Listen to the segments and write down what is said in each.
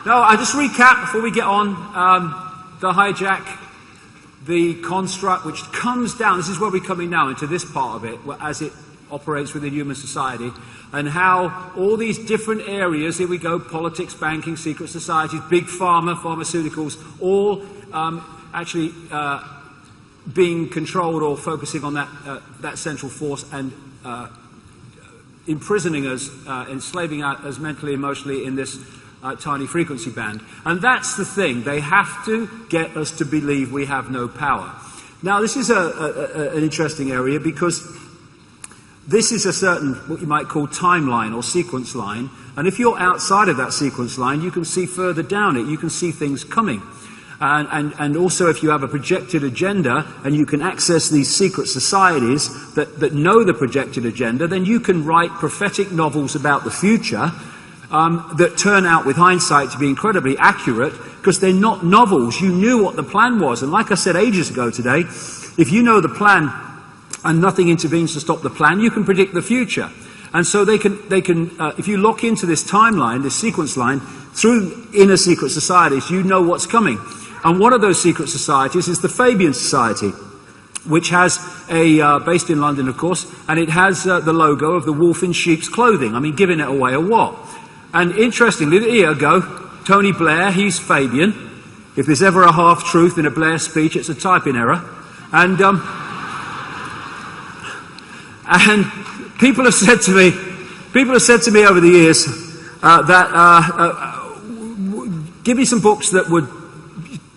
No, I just recap before we get on. The hijack, the construct, which comes down, this is where we're coming now into this part of it, as it operates within human society, and how all these different areas, here we go, politics, banking, secret societies, big pharma, pharmaceuticals, all actually being controlled or focusing on that central force and imprisoning us, enslaving us mentally, emotionally in this tiny frequency band. And that's the thing. They have to get us to believe we have no power. Now, this is an interesting area because this is a certain, what you might call, timeline or sequence line. And if you're outside of that sequence line, you can see further down it. You can see things coming. And also, if you have a projected agenda and you can access these secret societies that know the projected agenda, then you can write prophetic novels about the future that turn out with hindsight to be incredibly accurate because they're not novels. You knew what the plan was. And like I said ages ago today, if you know the plan and nothing intervenes to stop the plan, you can predict the future. And so they can if you lock into this timeline, this sequence line, through inner secret societies, you know what's coming. And one of those secret societies is the Fabian Society, which has based in London, of course, and it has the logo of the wolf in sheep's clothing. I mean, giving it away or what? And interestingly, a year ago, Tony Blair, he's Fabian. If there's ever a half-truth in a Blair speech, it's a typing error. And people have said to me over the years give me some books that would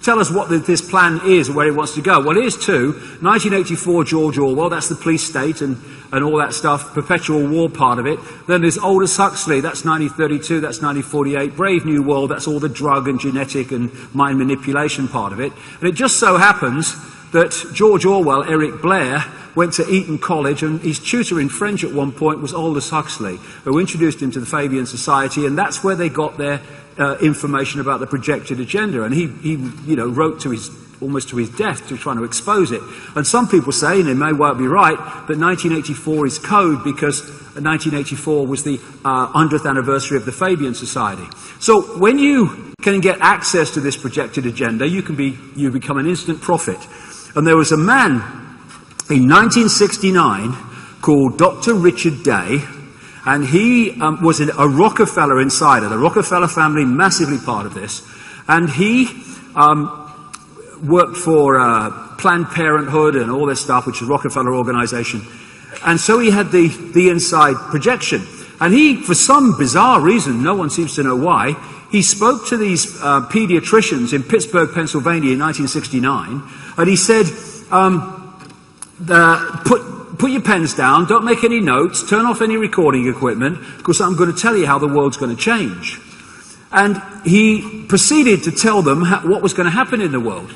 tell us what this plan is or where it wants to go. Well, here's two. 1984, George Orwell, that's the police state and all that stuff, perpetual war part of it. Then there's Aldous Huxley, that's 1932, that's 1948. Brave New World, that's all the drug and genetic and mind manipulation part of it. And it just so happens that George Orwell, Eric Blair, went to Eton College, and his tutor in French at one point was Aldous Huxley, who introduced him to the Fabian Society, and that's where they got their information about the projected agenda. And he wrote to almost to his death to trying to expose it. And some people say, and they may well be right, that 1984 is code because 1984 was the 100th anniversary of the Fabian Society. So when you can get access to this projected agenda, you become an instant prophet. And there was a man in 1969 called Dr. Richard Day, and he was a Rockefeller insider. The Rockefeller family, massively part of this. And he worked for Planned Parenthood and all this stuff, which is a Rockefeller organization. And so he had the inside projection. And he, for some bizarre reason, no one seems to know why, he spoke to these pediatricians in Pittsburgh, Pennsylvania in 1969, and he said, put your pens down, don't make any notes, turn off any recording equipment, because I'm going to tell you how the world's going to change. And he proceeded to tell them what was going to happen in the world.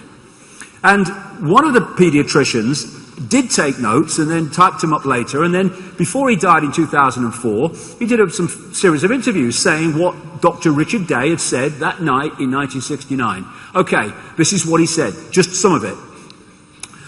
And one of the pediatricians did take notes and then typed them up later, and then before he died in 2004, he did some series of interviews saying what Dr. Richard Day had said that night in 1969. Okay, this is what he said, just some of it.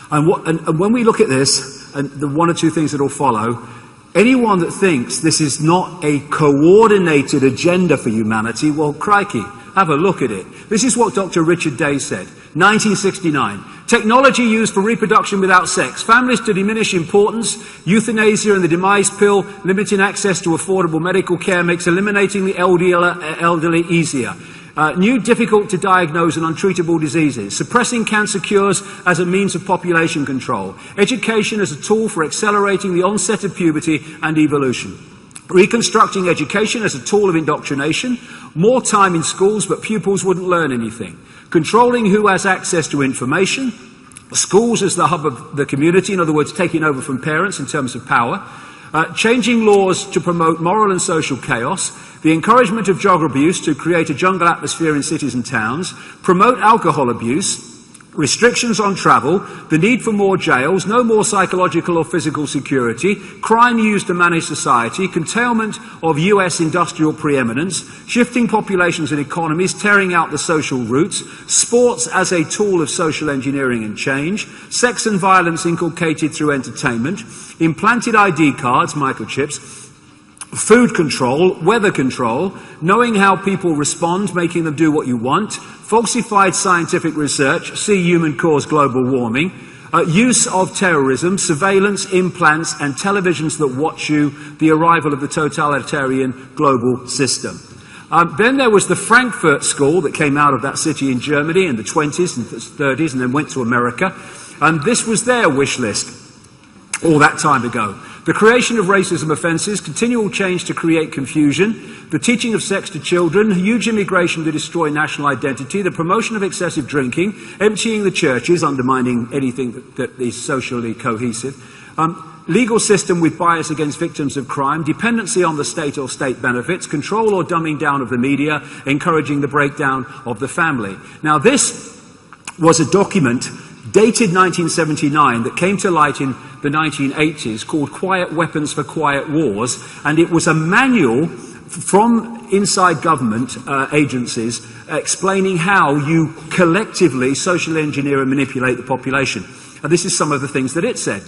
And when we look at this, and the one or two things that will follow, anyone that thinks this is not a coordinated agenda for humanity, well, crikey, have a look at it. This is what Dr. Richard Day said, 1969. Technology used for reproduction without sex. Families to diminish importance. Euthanasia and the demise pill. Limiting access to affordable medical care makes eliminating the elderly easier. New difficult to diagnose and untreatable diseases. Suppressing cancer cures as a means of population control. Education as a tool for accelerating the onset of puberty and evolution. Reconstructing education as a tool of indoctrination. More time in schools, but pupils wouldn't learn anything. Controlling who has access to information. Schools as the hub of the community, in other words, taking over from parents in terms of power. Changing laws to promote moral and social chaos. The encouragement of drug abuse to create a jungle atmosphere in cities and towns. Promote alcohol abuse. Restrictions on travel, the need for more jails, no more psychological or physical security, crime used to manage society, curtailment of US industrial preeminence, shifting populations and economies, tearing out the social roots, sports as a tool of social engineering and change, sex and violence inculcated through entertainment, implanted ID cards, microchips, food control, weather control, knowing how people respond, making them do what you want, falsified scientific research, see human-caused global warming, use of terrorism, surveillance, implants, and televisions that watch you, the arrival of the totalitarian global system. Then there was the Frankfurt School that came out of that city in Germany in the 20s and 30s and then went to America. And this was their wish list all that time ago. The creation of racism offences, continual change to create confusion, the teaching of sex to children, huge immigration to destroy national identity, the promotion of excessive drinking, emptying the churches, undermining anything that is socially cohesive, legal system with bias against victims of crime, dependency on the state or state benefits, control or dumbing down of the media, encouraging the breakdown of the family. Now this was a document dated 1979 that came to light in the 1980s called Quiet Weapons for Quiet Wars, and it was a manual from inside government agencies explaining how you collectively social engineer and manipulate the population. And this is some of the things that it said.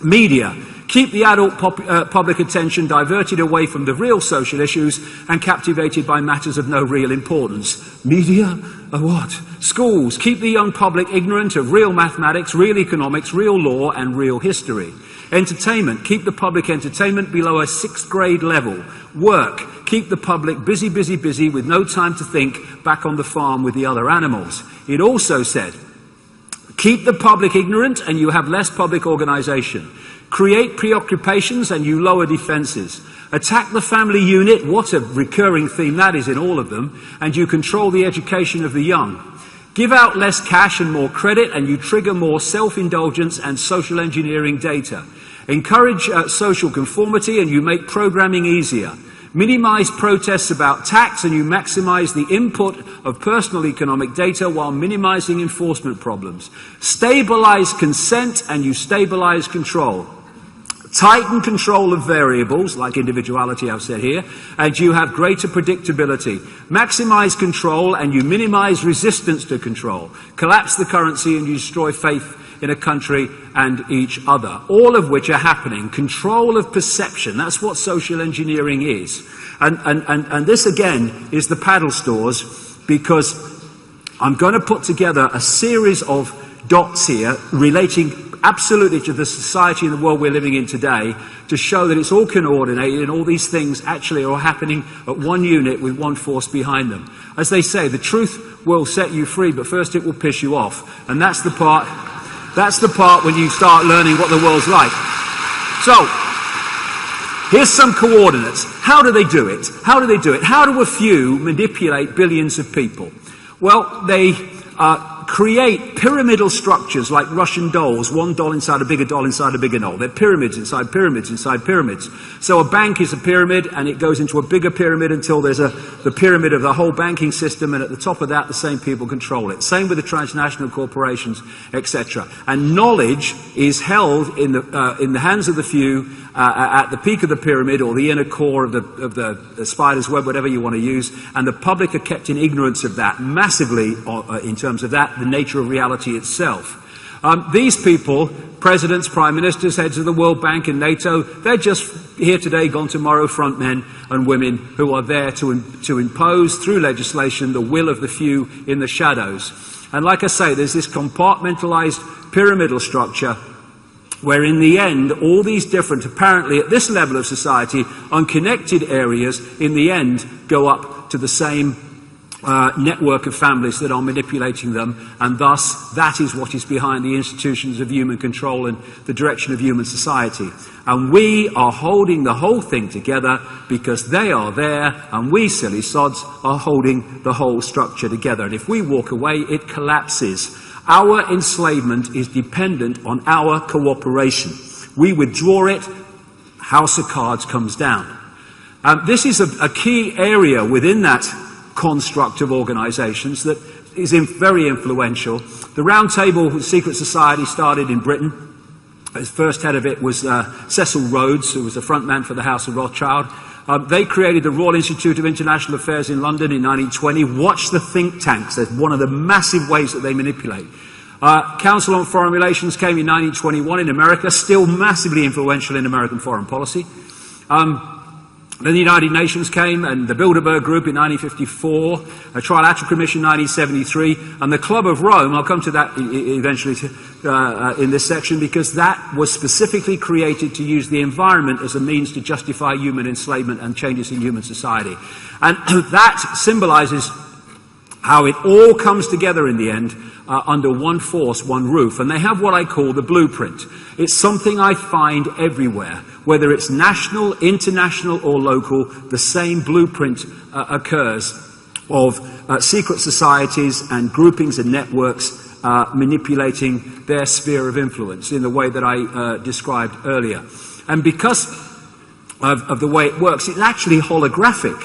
Media. Keep the adult public attention diverted away from the real social issues and captivated by matters of no real importance. Media? What? Schools. Keep the young public ignorant of real mathematics, real economics, real law, and real history. Entertainment. Keep the public entertainment below a 6th grade level. Work. Keep the public busy, busy, busy with no time to think back on the farm with the other animals. It also said, keep the public ignorant and you have less public organisation. Create preoccupations and you lower defences. Attack the family unit, what a recurring theme that is in all of them, and you control the education of the young. Give out less cash and more credit and you trigger more self-indulgence and social engineering data. Encourage social conformity and you make programming easier. Minimise protests about tax and you maximise the input of personal economic data while minimising enforcement problems. Stabilise consent and you stabilise control. Tighten control of variables, like individuality I've said here, and you have greater predictability. Maximise control and you minimise resistance to control. Collapse the currency and you destroy faith in a country and each other. All of which are happening. Control of perception, that's what social engineering is. And this again is the paddle stores, because I'm going to put together a series of dots here relating absolutely to the society and the world we're living in today, to show that it's all coordinated and all these things actually are happening at one unit with one force behind them. As they say, the truth will set you free, but first it will piss you off. And that's the part when you start learning what the world's like. So, here's some coordinates. How do they do it? How do they do it? How do a few manipulate billions of people? Well, they create pyramidal structures like Russian dolls, one doll inside a bigger doll inside a bigger doll. They're pyramids inside pyramids inside pyramids. So a bank is a pyramid and it goes into a bigger pyramid until there's the pyramid of the whole banking system, and at the top of that the same people control it. Same with the transnational corporations, etc. And knowledge is held in the hands of the few at the peak of the pyramid, or the inner core of the spider's web, whatever you want to use, and the public are kept in ignorance of that massively in terms of that, the nature of reality itself. These people, presidents, prime ministers, heads of the World Bank and NATO, they're just here today, gone tomorrow, front men and women who are there to impose through legislation the will of the few in the shadows. And like I say, there's this compartmentalized pyramidal structure where in the end, all these different, apparently at this level of society, unconnected areas, in the end, go up to the same network of families that are manipulating them, and thus that is what is behind the institutions of human control and the direction of human society. And we are holding the whole thing together because they are there, and we, silly sods, are holding the whole structure together. And if we walk away, it collapses. Our enslavement is dependent on our cooperation. We withdraw it, House of Cards comes down. This is a key area within that construct of organisations that is very influential. The Round Table Secret Society started in Britain. The first head of it was Cecil Rhodes, who was the front man for the House of Rothschild. They created the Royal Institute of International Affairs in London in 1920. Watch the think tanks. That's one of the massive ways that they manipulate. Council on Foreign Relations came in 1921 in America, still massively influential in American foreign policy. Then the United Nations came, and the Bilderberg Group in 1954, a Trilateral Commission in 1973, and the Club of Rome. I'll come to that eventually in this section, because that was specifically created to use the environment as a means to justify human enslavement and changes in human society. And that symbolizes how it all comes together in the end under one force, one roof. And they have what I call the blueprint. It's something I find everywhere. Whether it's national, international, or local, the same blueprint occurs of secret societies and groupings and networks manipulating their sphere of influence in the way that I described earlier. And because of the way it works, it's actually holographic.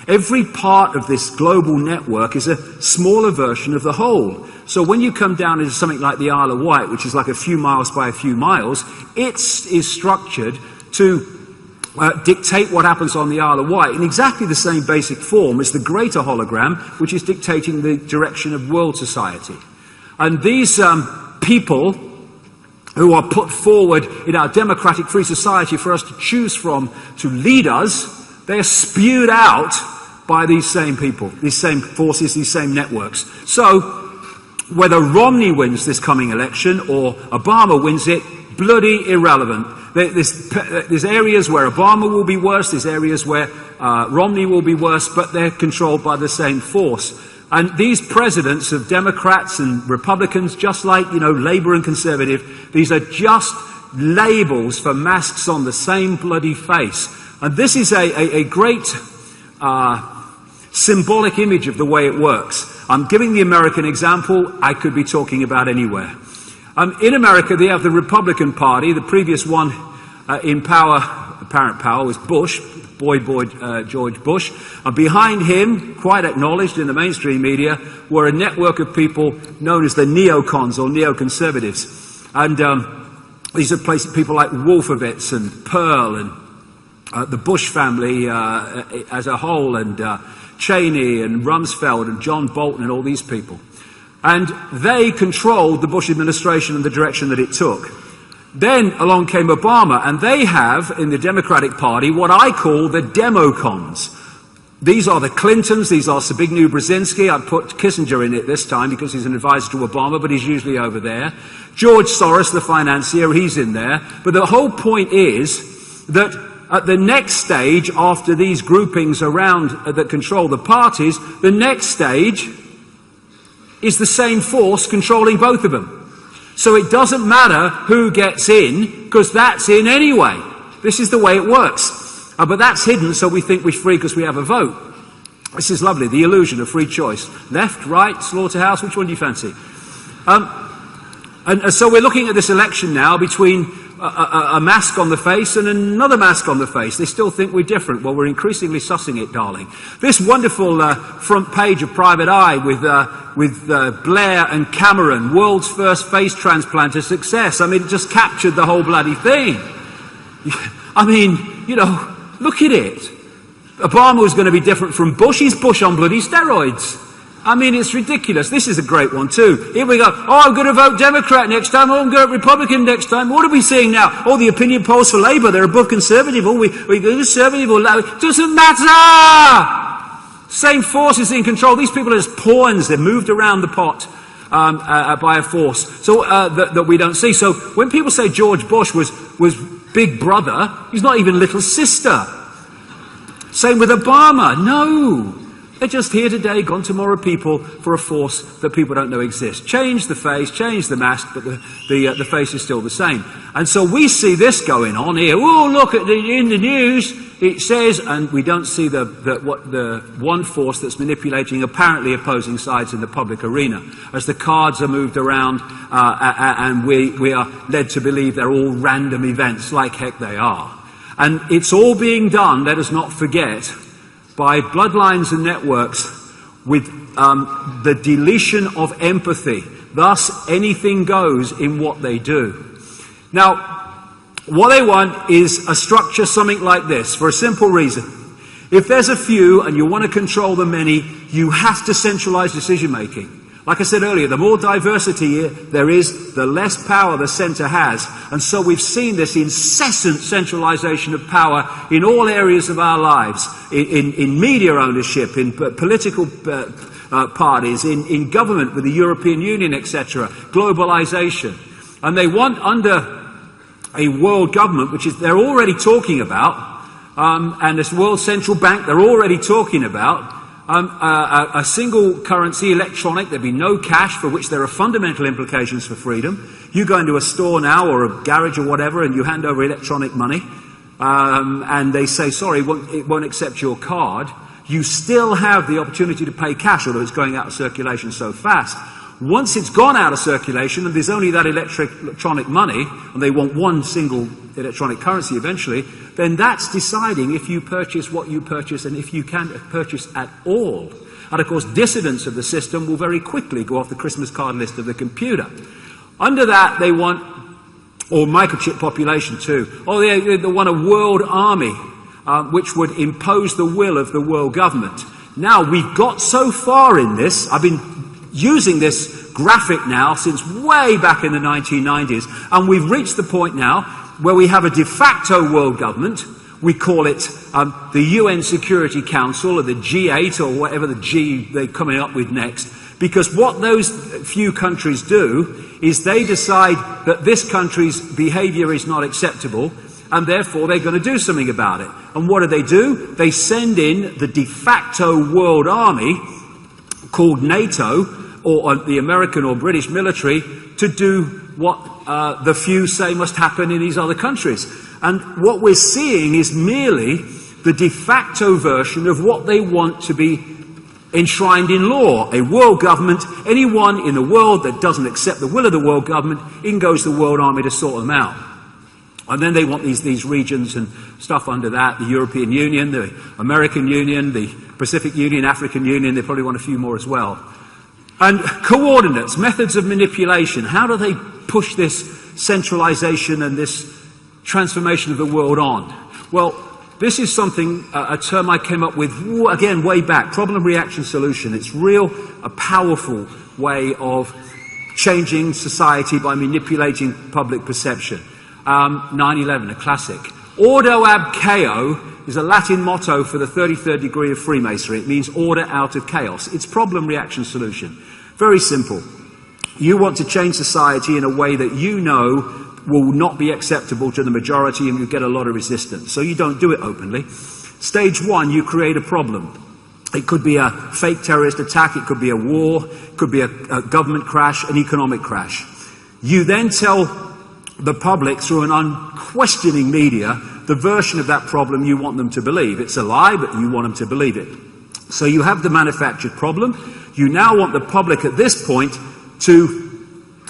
Every part of this global network is a smaller version of the whole. So when you come down into something like the Isle of Wight, which is like a few miles by a few miles, it is structured to dictate what happens on the Isle of Wight in exactly the same basic form as the greater hologram, which is dictating the direction of world society. And these people who are put forward in our democratic free society for us to choose from to lead us, they are spewed out by these same people, these same forces, these same networks. So whether Romney wins this coming election or Obama wins it, bloody irrelevant. There's areas where Obama will be worse, there's areas where Romney will be worse, but they're controlled by the same force. And these presidents of Democrats and Republicans, just like, Labour and Conservative, these are just labels for masks on the same bloody face. And this is a great symbolic image of the way it works. I'm giving the American example. I could be talking about anywhere. In America, they have the Republican Party. The previous one in power, apparent power, was Bush, George Bush. And behind him, quite acknowledged in the mainstream media, were a network of people known as the neocons or neoconservatives. And these are people like Wolfowitz and Pearl and the Bush family as a whole, and Cheney and Rumsfeld and John Bolton and all these people. And they controlled the Bush administration and the direction that it took. Then along came Obama, and they have, in the Democratic Party, what I call the democons. These are the Clintons, these are Zbigniew Brzezinski. I've put Kissinger in it this time because he's an advisor to Obama, but he's usually over there. George Soros, the financier, he's in there. But the whole point is that at the next stage, after these groupings around that control the parties, the next stage is the same force controlling both of them. So it doesn't matter who gets in, because that's in anyway. This is the way it works. But that's hidden, so we think we're free because we have a vote. This is lovely, the illusion of free choice. Left, right, slaughterhouse, which one do you fancy? And so we're looking at this election now between a mask on the face and another mask on the face. They still think we're different. Well, we're increasingly sussing it, darling. This wonderful front page of Private Eye with Blair and Cameron, world's first face transplant a success. I mean, it just captured the whole bloody thing. I mean, look at it. Obama was going to be different from Bush. He's Bush on bloody steroids. I mean, it's ridiculous. This is a great one, too. Here we go. Oh, I'm going to vote Democrat next time. Oh, I'm going to vote Republican next time. What are we seeing now? Oh, the opinion polls for Labour, they're above Conservative. Oh, we're Conservative or Labour. Doesn't matter! Same forces in control. These people are just pawns. They're moved around the pot by a force so that we don't see. So when people say George Bush was big brother, he's not even little sister. Same with Obama. No. They're just here today, gone tomorrow people for a force that people don't know exists. Change the face, change the mask, but the face is still the same. And so we see this going on here. Oh, look, in the news it says, and we don't see the one force that's manipulating apparently opposing sides in the public arena. As the cards are moved around and we are led to believe they're all random events, like heck they are. And it's all being done, let us not forget, by bloodlines and networks with the deletion of empathy. Thus, anything goes in what they do. Now, what they want is a structure something like this, for a simple reason. If there's a few and you want to control the many, you have to centralize decision-making. Like I said earlier, the more diversity there is, the less power the centre has. And so we've seen this incessant centralisation of power in all areas of our lives, in media ownership, in political parties, in government with the European Union, etc., globalisation. And they want, under a world government, which is they're already talking about, and this World Central Bank they're already talking about, a single currency, electronic, there'd be no cash, for which there are fundamental implications for freedom. You go into a store now, or a garage or whatever, and you hand over electronic money, and they say, sorry, it won't accept your card. You still have the opportunity to pay cash, although it's going out of circulation so fast. Once it's gone out of circulation, and there's only that electronic money, and they want one single electronic currency eventually, then that's deciding if you purchase what you purchase and if you can purchase at all. And of course, dissidents of the system will very quickly go off the Christmas card list of the computer. Under that, they want, or microchip population too, or they want a world army, which would impose the will of the world government. Now, we've got so far in this, I've been using this graphic now since way back in the 1990s, and we've reached the point now where we have a de facto world government. We call it the UN Security Council, or the G8, or whatever the G they're coming up with next, because what those few countries do is they decide that this country's behaviour is not acceptable, and therefore they're going to do something about it. And what do? They send in the de facto world army, called NATO, or the American or British military, to do what the few say must happen in these other countries. And what we're seeing is merely the de facto version of what they want to be enshrined in law. A world government, anyone in the world that doesn't accept the will of the world government, in goes the world army to sort them out. And then they want these regions and stuff under that, the European Union, the American Union, the Pacific Union, African Union, they probably want a few more as well. And coordinates, methods of manipulation, how do they push this centralisation and this transformation of the world on? Well, this is something, a term I came up with, again, way back, problem, reaction, solution. It's a powerful way of changing society by manipulating public perception. 9/11, a classic. Ordo ab chaos is a Latin motto for the 33rd degree of Freemasonry. It means order out of chaos. It's problem, reaction, solution. Very simple. You want to change society in a way that you know will not be acceptable to the majority, and you get a lot of resistance. So you don't do it openly. Stage one, you create a problem. It could be a fake terrorist attack, it could be a war, it could be a government crash, an economic crash. You then tell the public through an unquestioning media the version of that problem you want them to believe. It's a lie, but you want them to believe it. So you have the manufactured problem. You now want the public at this point to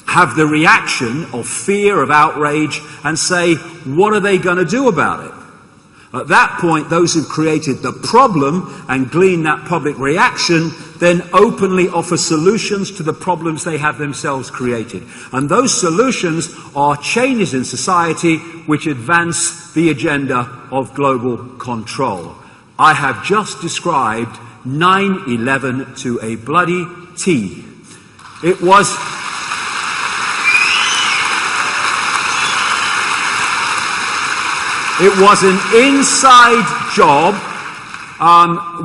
have the reaction of fear, of outrage, and say, what are they going to do about it? At that point, those who've created the problem and glean that public reaction then openly offer solutions to the problems they have themselves created. And those solutions are changes in society which advance the agenda of global control. I have just described 9/11 to a bloody T. It was an inside job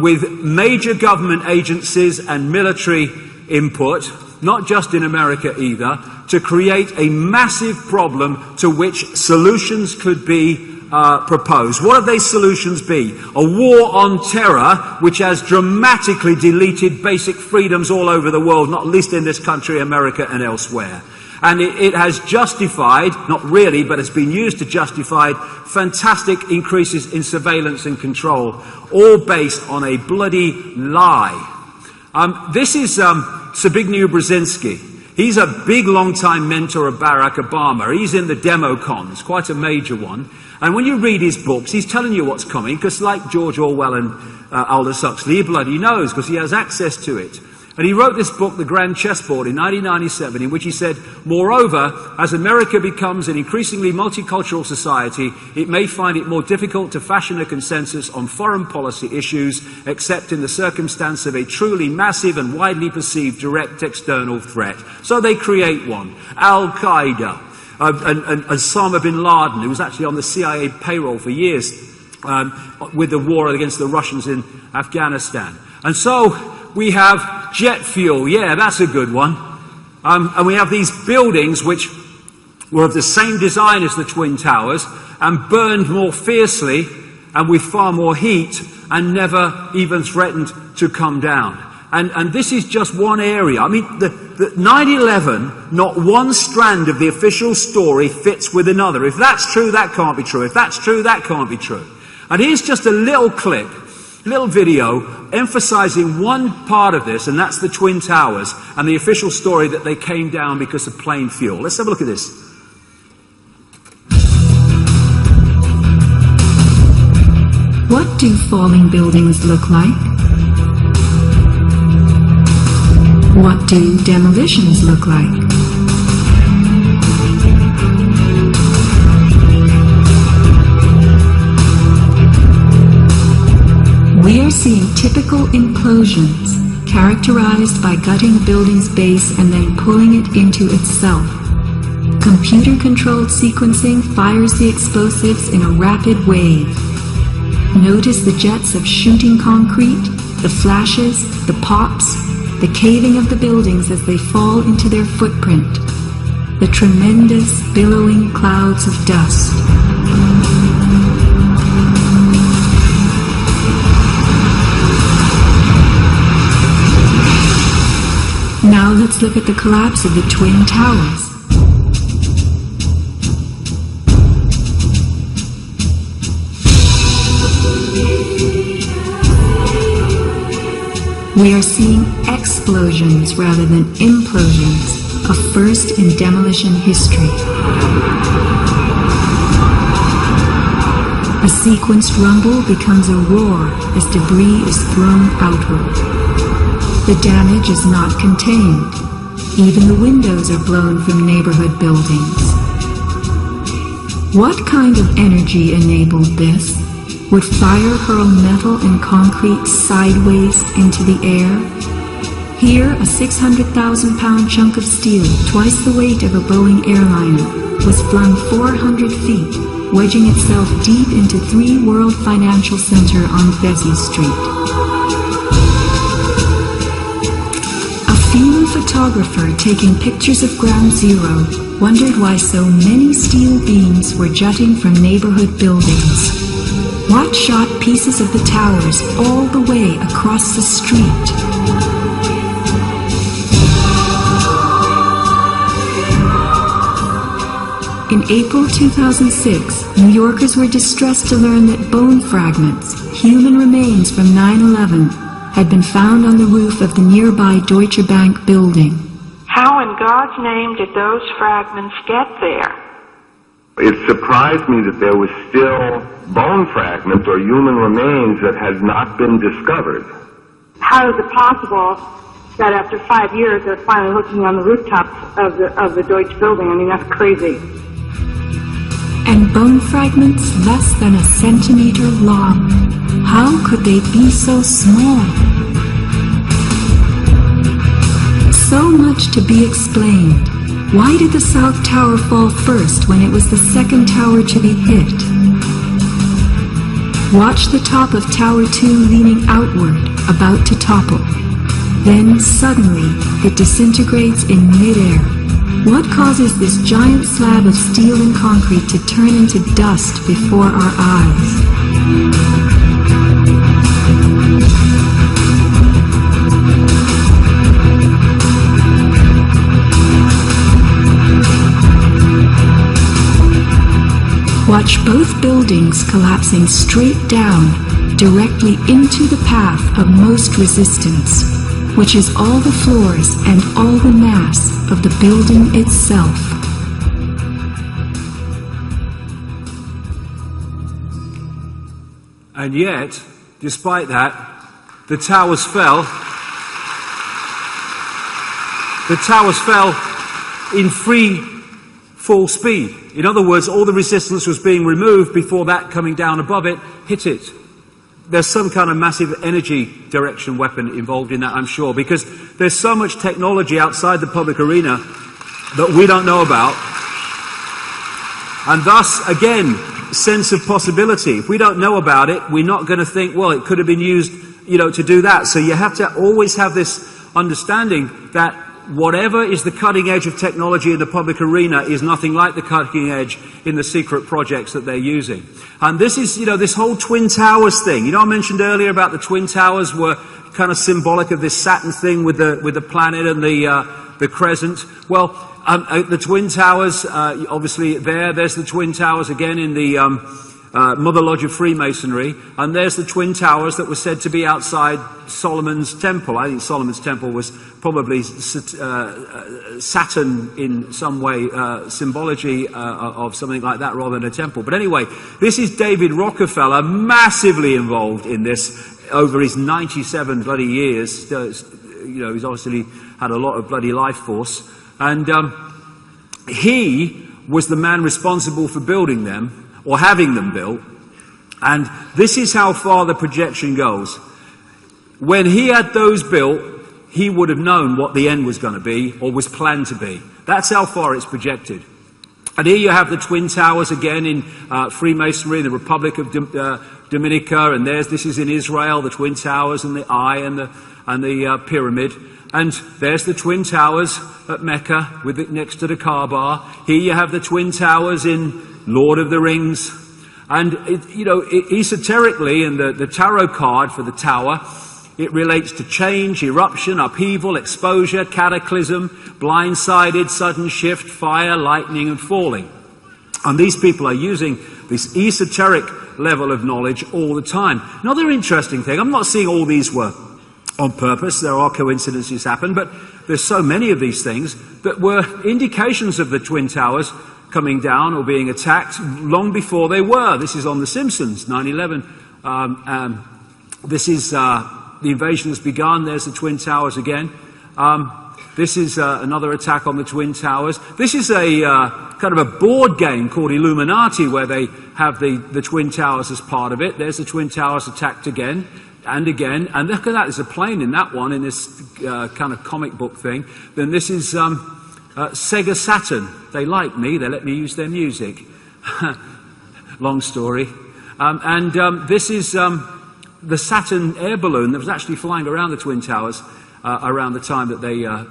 with major government agencies and military input, not just in America either, to create a massive problem to which solutions could be proposed. What would those solutions be? A war on terror, which has dramatically deleted basic freedoms all over the world, not least in this country, America, and elsewhere. And it has justified, not really, but it's been used to justify fantastic increases in surveillance and control, all based on a bloody lie. This is Zbigniew Brzezinski. He's a big, long-time mentor of Barack Obama. He's in the Democons, quite a major one. And when you read his books, he's telling you what's coming, because like George Orwell and Aldous Huxley, he bloody knows, because he has access to it. And he wrote this book, The Grand Chessboard, in 1997, in which he said, moreover, as America becomes an increasingly multicultural society, it may find it more difficult to fashion a consensus on foreign policy issues, except in the circumstance of a truly massive and widely perceived direct external threat. So they create one. Al-Qaeda, and Osama bin Laden, who was actually on the CIA payroll for years with the war against the Russians in Afghanistan. And so we have jet fuel, yeah, that's a good one. And we have these buildings which were of the same design as the Twin Towers and burned more fiercely and with far more heat and never even threatened to come down. And this is just one area. I mean, the 9/11, not one strand of the official story fits with another. If that's true, that can't be true. If that's true, that can't be true. And here's just a little clip, little video emphasizing one part of this, and that's the Twin Towers and the official story that they came down because of plain fuel. Let's have a look at this. What do falling buildings look like? What do demolitions look like? We are seeing typical implosions, characterized by gutting a building's base and then pulling it into itself. Computer-controlled sequencing fires the explosives in a rapid wave. Notice the jets of shooting concrete, the flashes, the pops, the caving of the buildings as they fall into their footprint, the tremendous billowing clouds of dust. Now let's look at the collapse of the Twin Towers. We are seeing explosions rather than implosions, a first in demolition history. A sequenced rumble becomes a roar as debris is thrown outward. The damage is not contained. Even the windows are blown from neighborhood buildings. What kind of energy enabled this? Would fire hurl metal and concrete sideways into the air? Here, a 600,000-pound chunk of steel, twice the weight of a Boeing airliner, was flung 400 feet, wedging itself deep into 3 World Financial Center on Vesey Street. A female photographer taking pictures of Ground Zero wondered why so many steel beams were jutting from neighborhood buildings. What shot pieces of the towers all the way across the street? In April 2006, New Yorkers were distressed to learn that bone fragments, human remains from 9/11, had been found on the roof of the nearby Deutsche Bank building. How in God's name did those fragments get there? It surprised me that there was still bone fragments or human remains that had not been discovered. How is it possible that after 5 years they're finally looking on the rooftops of the Deutsche building? I mean, that's crazy. And bone fragments less than a centimeter long. How could they be so small? So much to be explained. Why did the South Tower fall first when it was the second tower to be hit? Watch the top of Tower 2 leaning outward, about to topple. Then, suddenly, it disintegrates in midair. What causes this giant slab of steel and concrete to turn into dust before our eyes? Watch both buildings collapsing straight down, directly into the path of most resistance, which is all the floors and all the mass of the building itself. And yet, despite that, the towers fell the towers fell in free fall speed. In other words, all the resistance was being removed before that coming down above it hit it. There's some kind of massive energy direction weapon involved in that, I'm sure, because there's so much technology outside the public arena that we don't know about. And thus, again, sense of possibility. If we don't know about it, we're not going to think, well, it could have been used, to do that. So you have to always have this understanding that whatever is the cutting edge of technology in the public arena is nothing like the cutting edge in the secret projects that they're using. And this is, this whole Twin Towers thing. I mentioned earlier about the Twin Towers were kind of symbolic of this Saturn thing with the planet and the crescent. Well, the Twin Towers, obviously there's the Twin Towers again in the Mother Lodge of Freemasonry, and there's the Twin Towers that were said to be outside Solomon's Temple. I think Solomon's Temple was probably Saturn in some way, symbology of something like that rather than a temple. But anyway, this is David Rockefeller, massively involved in this over his 97 bloody years. He's obviously had a lot of bloody life force. And he was the man responsible for building them, or having them built. And this is how far the projection goes. When he had those built, he would have known what the end was going to be, or was planned to be. That's how far it's projected. And here you have the Twin Towers again in Freemasonry, the Republic of Dominica, and this is in Israel, the Twin Towers and the Eye and the pyramid. And there's the Twin Towers at Mecca with it next to the Kaaba. Here you have the Twin Towers in Lord of the Rings. And, esoterically, in the tarot card for the tower, it relates to change, eruption, upheaval, exposure, cataclysm, blindsided, sudden shift, fire, lightning, and falling. And these people are using this esoteric level of knowledge all the time. Another interesting thing, I'm not saying all these were on purpose, there are coincidences happen, but there's so many of these things that were indications of the Twin Towers coming down or being attacked long before they were. This is on The Simpsons, 9/11. This is the invasion has begun. There's the Twin Towers again. This is another attack on the Twin Towers. This is a kind of a board game called Illuminati where they have the Twin Towers as part of it. There's the Twin Towers attacked again. And again, and look at that, there's a plane in that one, in this kind of comic book thing. Then this is Sega Saturn. They like me, they let me use their music. Long story. This is the Saturn air balloon that was actually flying around the Twin Towers around the time that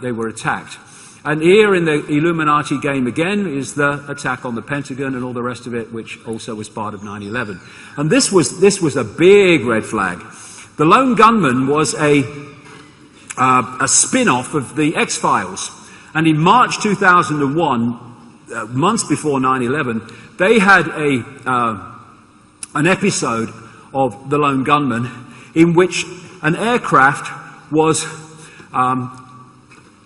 they were attacked. And here in the Illuminati game again is the attack on the Pentagon and all the rest of it, which also was part of 9/11. And this was a big red flag. The Lone Gunman was a spin-off of the X-Files. And in March 2001, months before 9/11, they had an episode of The Lone Gunman in which an aircraft was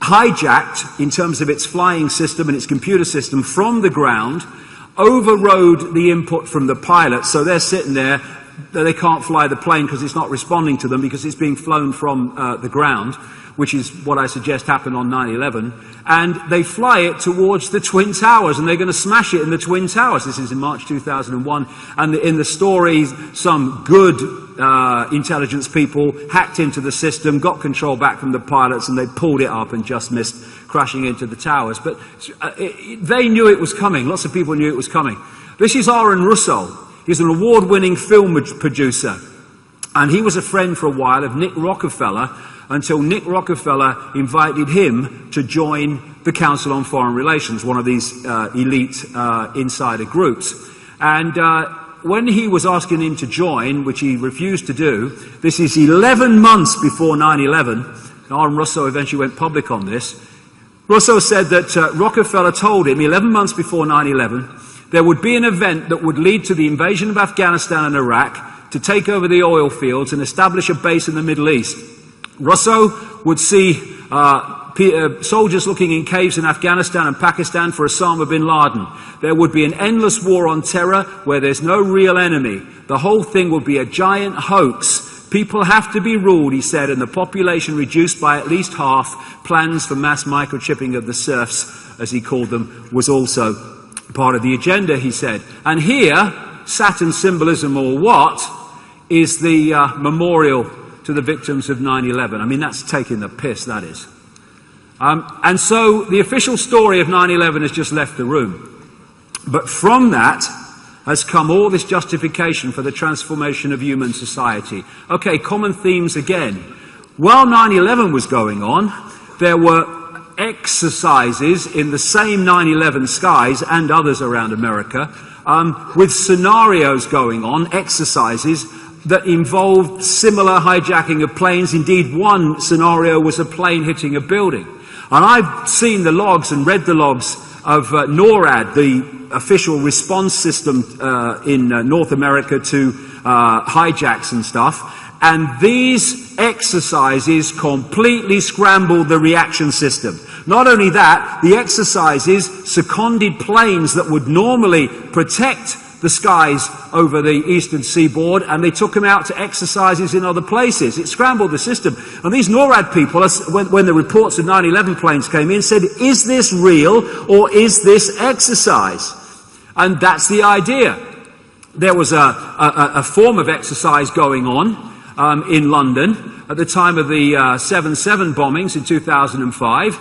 hijacked in terms of its flying system and its computer system from the ground, overrode the input from the pilot, so they're sitting there. They can't fly the plane because it's not responding to them because it's being flown from the ground, which is what I suggest happened on 9/11. And they fly it towards the Twin Towers, and they're going to smash it in the Twin Towers. This is in March 2001. And in the story, some good intelligence people hacked into the system, got control back from the pilots, and they pulled it up and just missed crashing into the towers. But they knew it was coming. Lots of people knew it was coming. This is Aaron Russo. He's an award-winning film producer, and he was a friend for a while of Nick Rockefeller until Nick Rockefeller invited him to join the Council on Foreign Relations, one of these elite insider groups. And when he was asking him to join, which he refused to do, this is 11 months before 9/11, Aaron Russo eventually went public on this. Russo said that Rockefeller told him 11 months before 9/11, there would be an event that would lead to the invasion of Afghanistan and Iraq, to take over the oil fields and establish a base in the Middle East. Russo would see soldiers looking in caves in Afghanistan and Pakistan for Osama bin Laden. There would be an endless war on terror where there's no real enemy. The whole thing would be a giant hoax People have to be ruled, he said, and the population reduced by at least half. Plans for mass microchipping of the serfs, as he called them, was also part of the agenda, he said. And here, Saturn symbolism or what, is the memorial to the victims of 9/11. I mean, that's taking the piss, that is. And so the official story of 9/11 has just left the room. But from that has come all this justification for the transformation of human society. Okay, common themes again. While 9/11 was going on, there were exercises in the same 9/11 skies and others around America, with scenarios going on, exercises that involved similar hijacking of planes. Indeed, one scenario was a plane hitting a building. And I've seen the logs and read the logs of NORAD, the official response system in North America to hijacks and stuff. And these exercises completely scrambled the reaction system. Not only that, the exercises seconded planes that would normally protect the skies over the eastern seaboard, and they took them out to exercises in other places. It scrambled the system. And these NORAD people, when the reports of 9/11 planes came in, said, is this real or is this exercise? And that's the idea. There was a form of exercise going on in London at the time of the 7/7 bombings in 2005,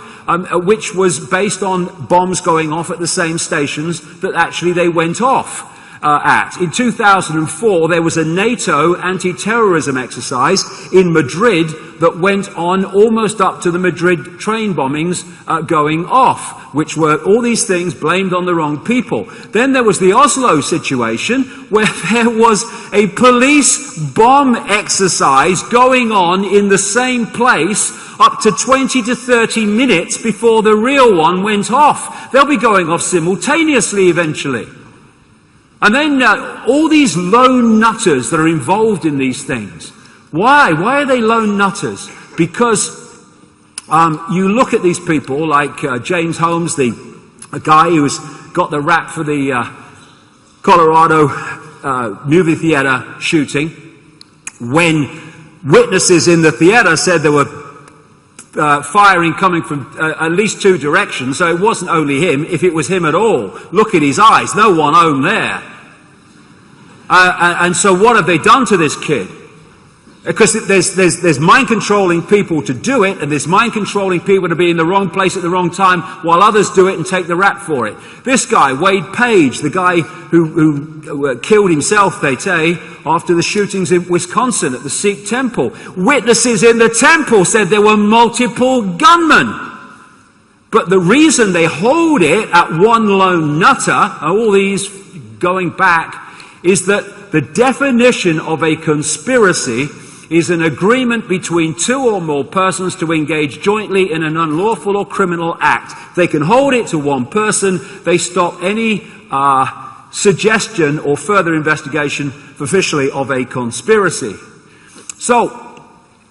which was based on bombs going off at the same stations that actually they went off at. In 2004, there was a NATO anti-terrorism exercise in Madrid that went on almost up to the Madrid train bombings going off, which were all these things blamed on the wrong people. Then there was the Oslo situation, where there was a police bomb exercise going on in the same place up to 20 to 30 minutes before the real one went off. They'll be going off simultaneously eventually. And then all these lone nutters that are involved in these things. Why? Why are they lone nutters? Because you look at these people like James Holmes, a guy who has got the rap for the Colorado movie theater shooting. When witnesses in the theater said there were firing coming from at least two directions, so it wasn't only him, if it was him at all. Look at his eyes, no one home there. And so what have they done to this kid? Because there's mind-controlling people to do it, and there's mind-controlling people to be in the wrong place at the wrong time while others do it and take the rap for it. This guy, Wade Page, the guy who killed himself, they say, after the shootings in Wisconsin at the Sikh temple. Witnesses in the temple said there were multiple gunmen. But the reason they hold it at one lone nutter, all these going back, is that the definition of a conspiracy is an agreement between two or more persons to engage jointly in an unlawful or criminal act. They can hold it to one person. They stop any suggestion or further investigation officially of a conspiracy. So,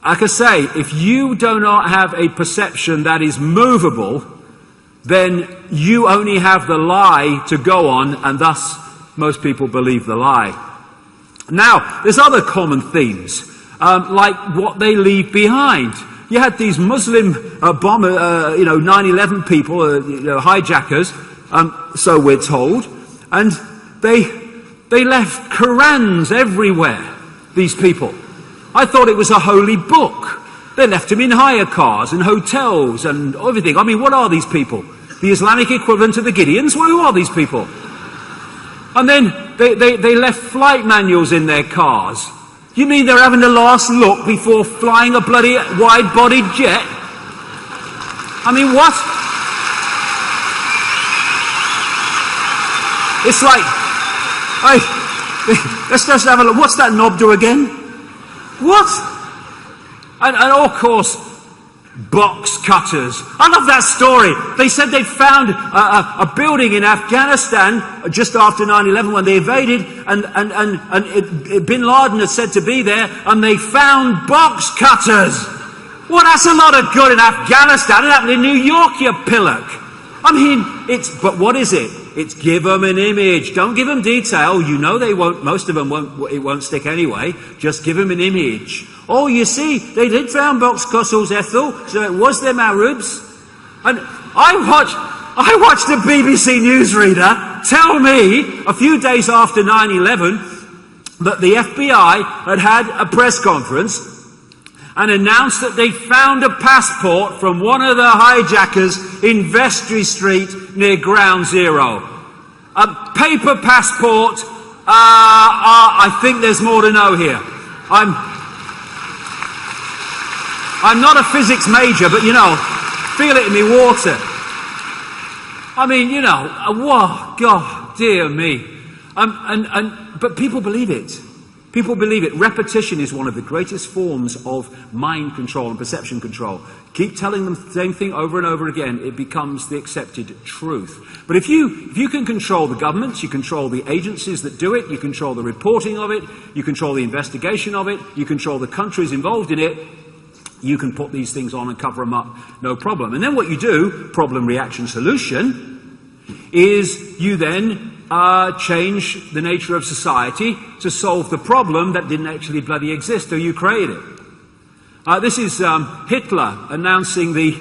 like I say, if you do not have a perception that is movable, then you only have the lie to go on, and thus most people believe the lie. Now, there's other common themes, like what they leave behind. You had these Muslim bomber, 9/11 people, hijackers, so we're told, and they left Qurans everywhere, these people. I thought it was a holy book. They left them in hire cars and hotels and everything. I mean, what are these people? The Islamic equivalent of the Gideons? Well, who are these people? And then they left flight manuals in their cars. You mean they're having the last look before flying a bloody wide-bodied jet? I mean, what? It's like, let's just have a look. What's that knob do again? What? And of course, box cutters. I love that story. They said they'd found a building in Afghanistan just after 9/11 when they invaded, and Bin Laden had said to be there, and they found box cutters. Well, that's a lot of good in Afghanistan. It happened in New York, you pillock. I mean, but what is it? It's give them an image. Don't give them detail. You know they won't, most of them won't, it won't stick anyway. Just give them an image. Oh, you see, they did found box Kossels, Ethel, so it was them Arabs. And I watched the BBC newsreader tell me a few days after 9/11 that the FBI had had a press conference and announced that they found a passport from one of the hijackers in Vestry Street near Ground Zero. A paper passport. I think there's more to know here. I'm not a physics major, but you know, feel it in me water. I mean, you know, whoa, God, dear me. But people believe it. People believe it. Repetition is one of the greatest forms of mind control and perception control. Keep telling them the same thing over and over again, it becomes the accepted truth. But if you can control the governments, you control the agencies that do it, you control the reporting of it, you control the investigation of it, you control the countries involved in it, you can put these things on and cover them up, no problem. And then what you do, problem, reaction, solution, is you then change the nature of society to solve the problem that didn't actually bloody exist, or you create it. This is Hitler announcing the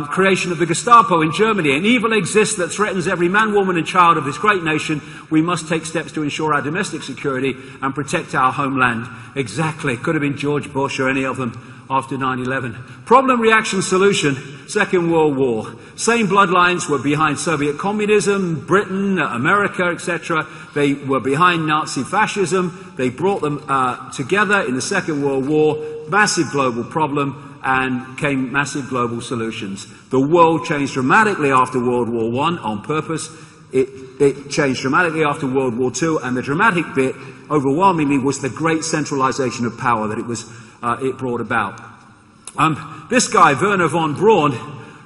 creation of the Gestapo in Germany. An evil exists that threatens every man, woman and child of this great nation. We must take steps to ensure our domestic security and protect our homeland. Exactly. Could have been George Bush or any of them after 9/11. Problem, reaction, solution. Second World War. Same bloodlines were behind Soviet communism, Britain, America, etc. They were behind Nazi fascism. They brought them together in the Second World War. Massive global problem, and came massive global solutions. The world changed dramatically after World War I on purpose. It changed dramatically after World War II, and the dramatic bit, overwhelmingly, was the great centralization of power that it brought about. This guy, Werner von Braun,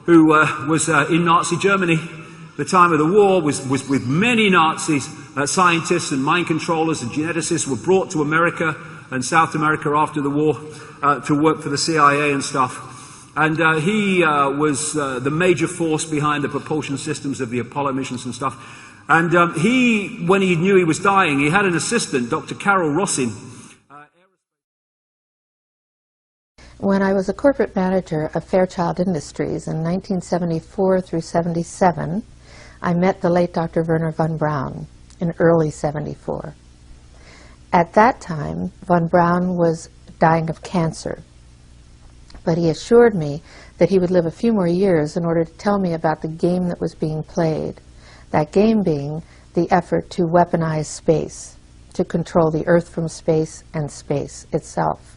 who was in Nazi Germany at the time of the war, was with many Nazis, scientists and mind controllers and geneticists, were brought to America and South America after the war to work for the CIA and stuff. And he was the major force behind the propulsion systems of the Apollo missions and stuff. And when he knew he was dying, he had an assistant, Dr. Carol Rossin. When I was a corporate manager of Fairchild Industries in 1974 through 77, I met the late Dr. Werner von Braun in early 74. At that time, von Braun was dying of cancer, but he assured me that he would live a few more years in order to tell me about the game that was being played, that game being the effort to weaponize space, to control the Earth from space and space itself.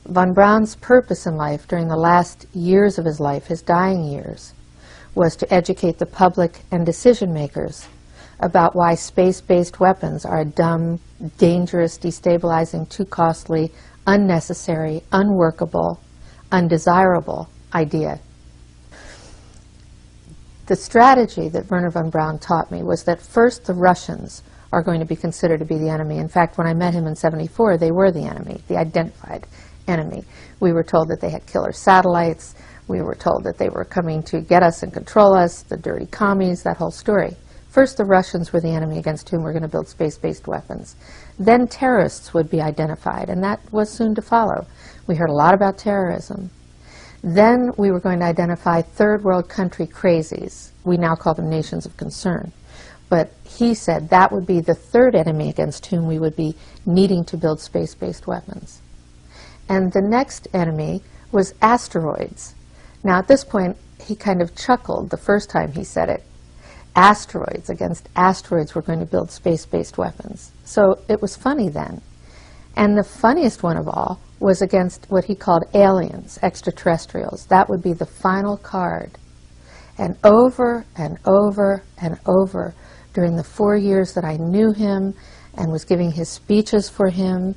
Von Braun's purpose in life during the last years of his life, his dying years, was to educate the public and decision makers about why space-based weapons are a dumb, dangerous, destabilizing, too costly, unnecessary, unworkable, undesirable idea. The strategy that Werner von Braun taught me was that first the Russians are going to be considered to be the enemy. In fact, when I met him in 74, they were the enemy, the identified enemy. We were told that they had killer satellites. We were told that they were coming to get us and control us, the dirty commies, that whole story. First, the Russians were the enemy against whom we're going to build space-based weapons. Then terrorists would be identified, and that was soon to follow. We heard a lot about terrorism. Then we were going to identify third world country crazies. We now call them nations of concern. But he said that would be the third enemy against whom we would be needing to build space-based weapons. And the next enemy was asteroids. Now, at this point, he kind of chuckled the first time he said it. Asteroids, against asteroids, we're going to build space-based weapons. So it was funny then. And the funniest one of all was against what he called aliens, extraterrestrials. That would be the final card. And over and over and over, during the 4 years that I knew him and was giving his speeches for him,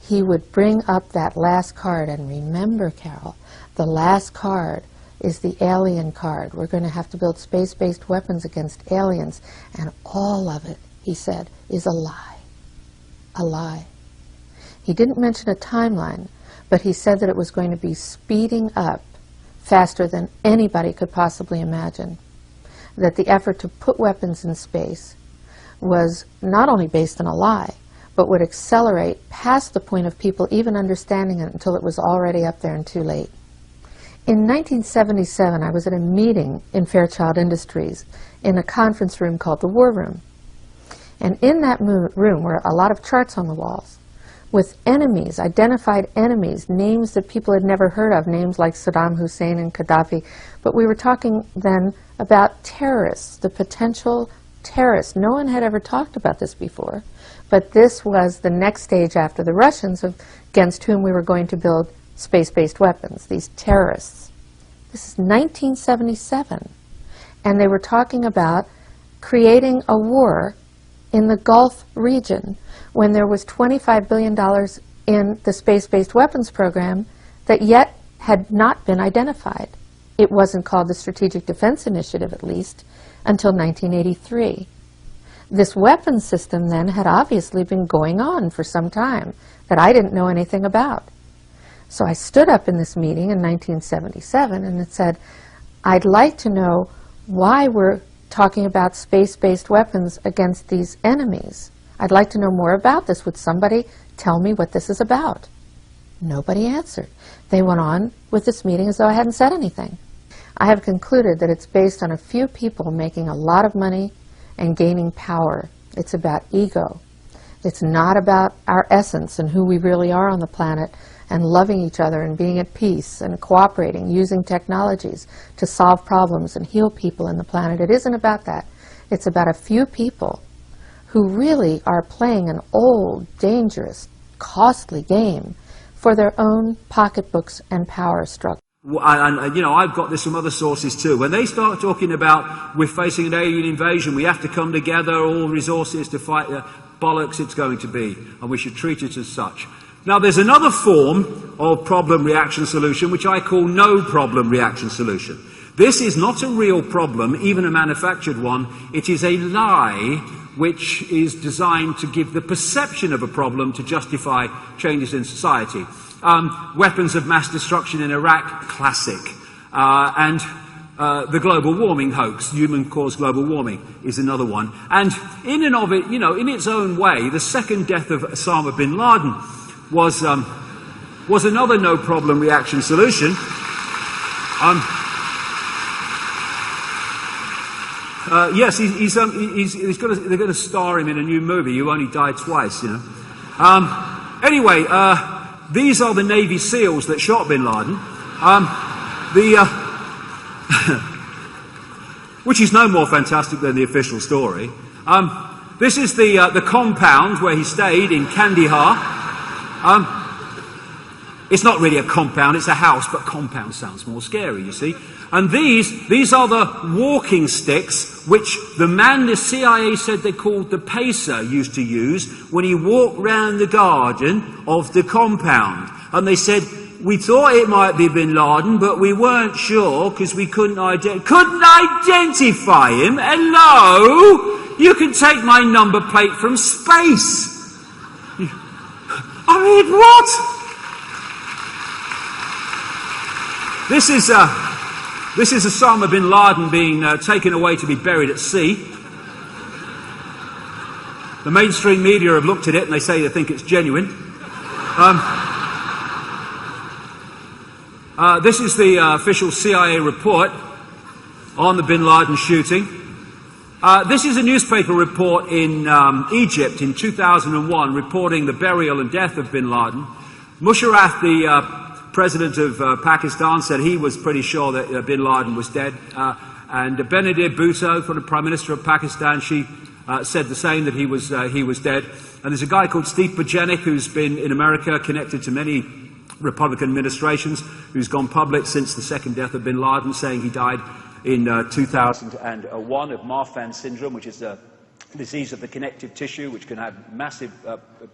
he would bring up that last card. And remember, Carol, the last card is the alien card. We're going to have to build space-based weapons against aliens. And all of it, he said, is a lie. A lie. He didn't mention a timeline, but he said that it was going to be speeding up faster than anybody could possibly imagine. that the effort to put weapons in space was not only based on a lie, but would accelerate past the point of people even understanding it until it was already up there and too late. In 1977, I was at a meeting in Fairchild Industries in a conference room called the War Room. And in that room were a lot of charts on the walls with enemies, identified enemies, names that people had never heard of, names like Saddam Hussein and Gaddafi. But we were talking then about terrorists, the potential terrorists. No one had ever talked about this before. But this was the next stage after the Russians against whom we were going to build space-based weapons, these terrorists. This is 1977. And they were talking about creating a war in the Gulf region when there was $25 billion in the space-based weapons program that yet had not been identified. It wasn't called the Strategic Defense Initiative, at least, until 1983. This weapons system then had obviously been going on for some time that I didn't know anything about. So I stood up in this meeting in 1977 and it said, I'd like to know why we're talking about space-based weapons against these enemies. I'd like to know more about this. Would somebody tell me what this is about? Nobody answered. They went on with this meeting as though I hadn't said anything. I have concluded that it's based on a few people making a lot of money and gaining power. It's about ego. It's not about our essence and who we really are on the planet and loving each other and being at peace and cooperating, using technologies to solve problems and heal people in the planet. It isn't about that. It's about a few people who really are playing an old, dangerous, costly game for their own pocketbooks and power struggle. And you know, I've got this from other sources too. When they start talking about we're facing an alien invasion, we have to come together, all resources to fight the bollocks it's going to be, and we should treat it as such. Now, there's another form of problem reaction solution which I call no problem reaction solution. This is not a real problem, even a manufactured one. It is a lie which is designed to give the perception of a problem to justify changes in society. Weapons of mass destruction in Iraq, classic. And the global warming hoax, human-caused global warming, is another one. And in and of it, you know, in its own way, the second death of Osama bin Laden was another no-problem reaction solution. Yes, they're going to star him in a new movie. You only die twice, you know. Anyway, these are the Navy SEALs that shot bin Laden. Which is no more fantastic than the official story. This is the compound where he stayed in Kandahar. It's not really a compound, it's a house, but compound sounds more scary, you see. And these are the walking sticks which the man the CIA said they called the pacer used to use when he walked round the garden of the compound. And they said, we thought it might be bin Laden, but we weren't sure because we couldn't identify him. Hello? You can take my number plate from space. I mean, what? This is Osama bin Laden being taken away to be buried at sea. The mainstream media have looked at it and they say they think it's genuine. This is the official CIA report on the bin Laden shooting. This is a newspaper report in Egypt in 2001 reporting the burial and death of bin Laden. Musharraf, the president of Pakistan, said he was pretty sure that bin Laden was dead. And Benazir Bhutto, the Prime Minister of Pakistan, she said the same, that he was dead. And there's a guy called Steve Bajenic who's been in America, connected to many Republican administrations, who's gone public since the second death of bin Laden, saying he died in 2001 of Marfan syndrome, which is a disease of the connective tissue, which can have massive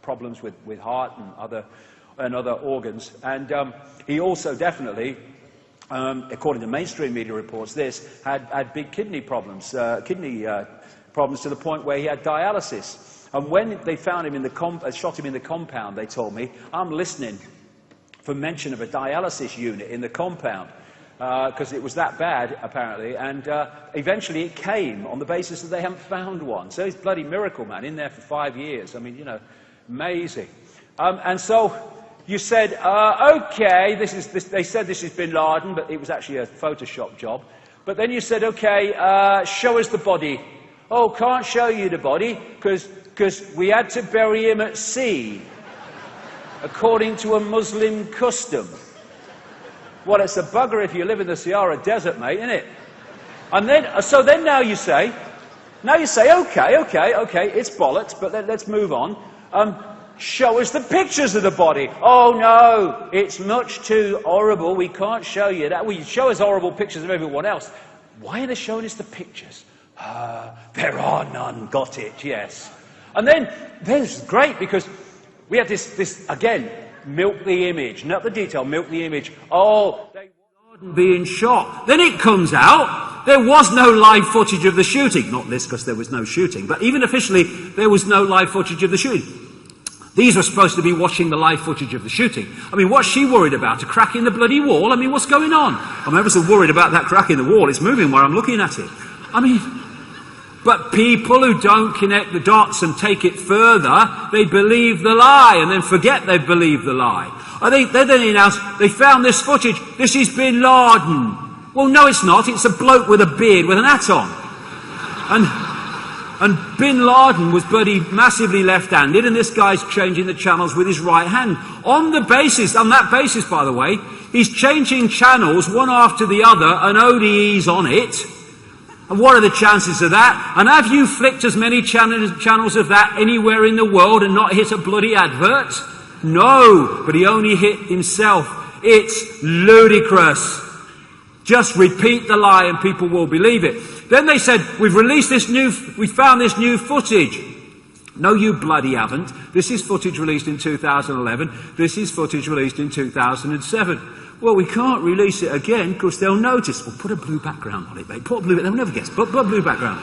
problems with heart and other organs. And he also definitely, according to mainstream media reports, had big kidney problems, problems to the point where he had dialysis. And when they found him shot him in the compound, they told me, I'm listening for mention of a dialysis unit in the compound. because it was that bad, apparently, and eventually it came on the basis that they haven't found one. So it's a bloody miracle, man, in there for 5 years. I mean, you know, amazing. And so you said, okay, they said this is bin Laden, but it was actually a Photoshop job. But then you said, okay, show us the body. Oh, can't show you the body, because we had to bury him at sea, according to a Muslim custom. Well, it's a bugger if you live in the Sahara Desert, mate, isn't it? And then, so then now you say, okay, it's bollocks, but let's move on. Show us the pictures of the body. Oh, no, it's much too horrible. We can't show you that. Well, you show us horrible pictures of everyone else. Why are they showing us the pictures? There are none. Got it, yes. And then, this is great, because we have this again, milk the image. Not the detail, milk the image. Oh, they were being shot. Then it comes out, there was no live footage of the shooting. Not this, because there was no shooting. But even officially, there was no live footage of the shooting. These were supposed to be watching the live footage of the shooting. I mean, what's she worried about? A crack in the bloody wall? I mean, what's going on? I'm ever so worried about that crack in the wall. It's moving while I'm looking at it. I mean, but people who don't connect the dots and take it further, they believe the lie and then forget they've believed the lie. They then announce, they found this footage. This is bin Laden. Well, no, it's not. It's a bloke with a beard with an hat on. And bin Laden was bloody massively left-handed, and this guy's changing the channels with his right hand. On that basis, by the way, he's changing channels one after the other, and ODE's on it. And what are the chances of that? And have you flicked as many channels of that anywhere in the world and not hit a bloody advert? No, but he only hit himself. It's ludicrous. Just repeat the lie and people will believe it. Then they said, we found this new footage. No, you bloody haven't. This is footage released in 2011. This is footage released in 2007. Well, we can't release it again because they'll notice. Well, put a blue background on it, mate. Put a blue, they'll never guess. Put a blue background.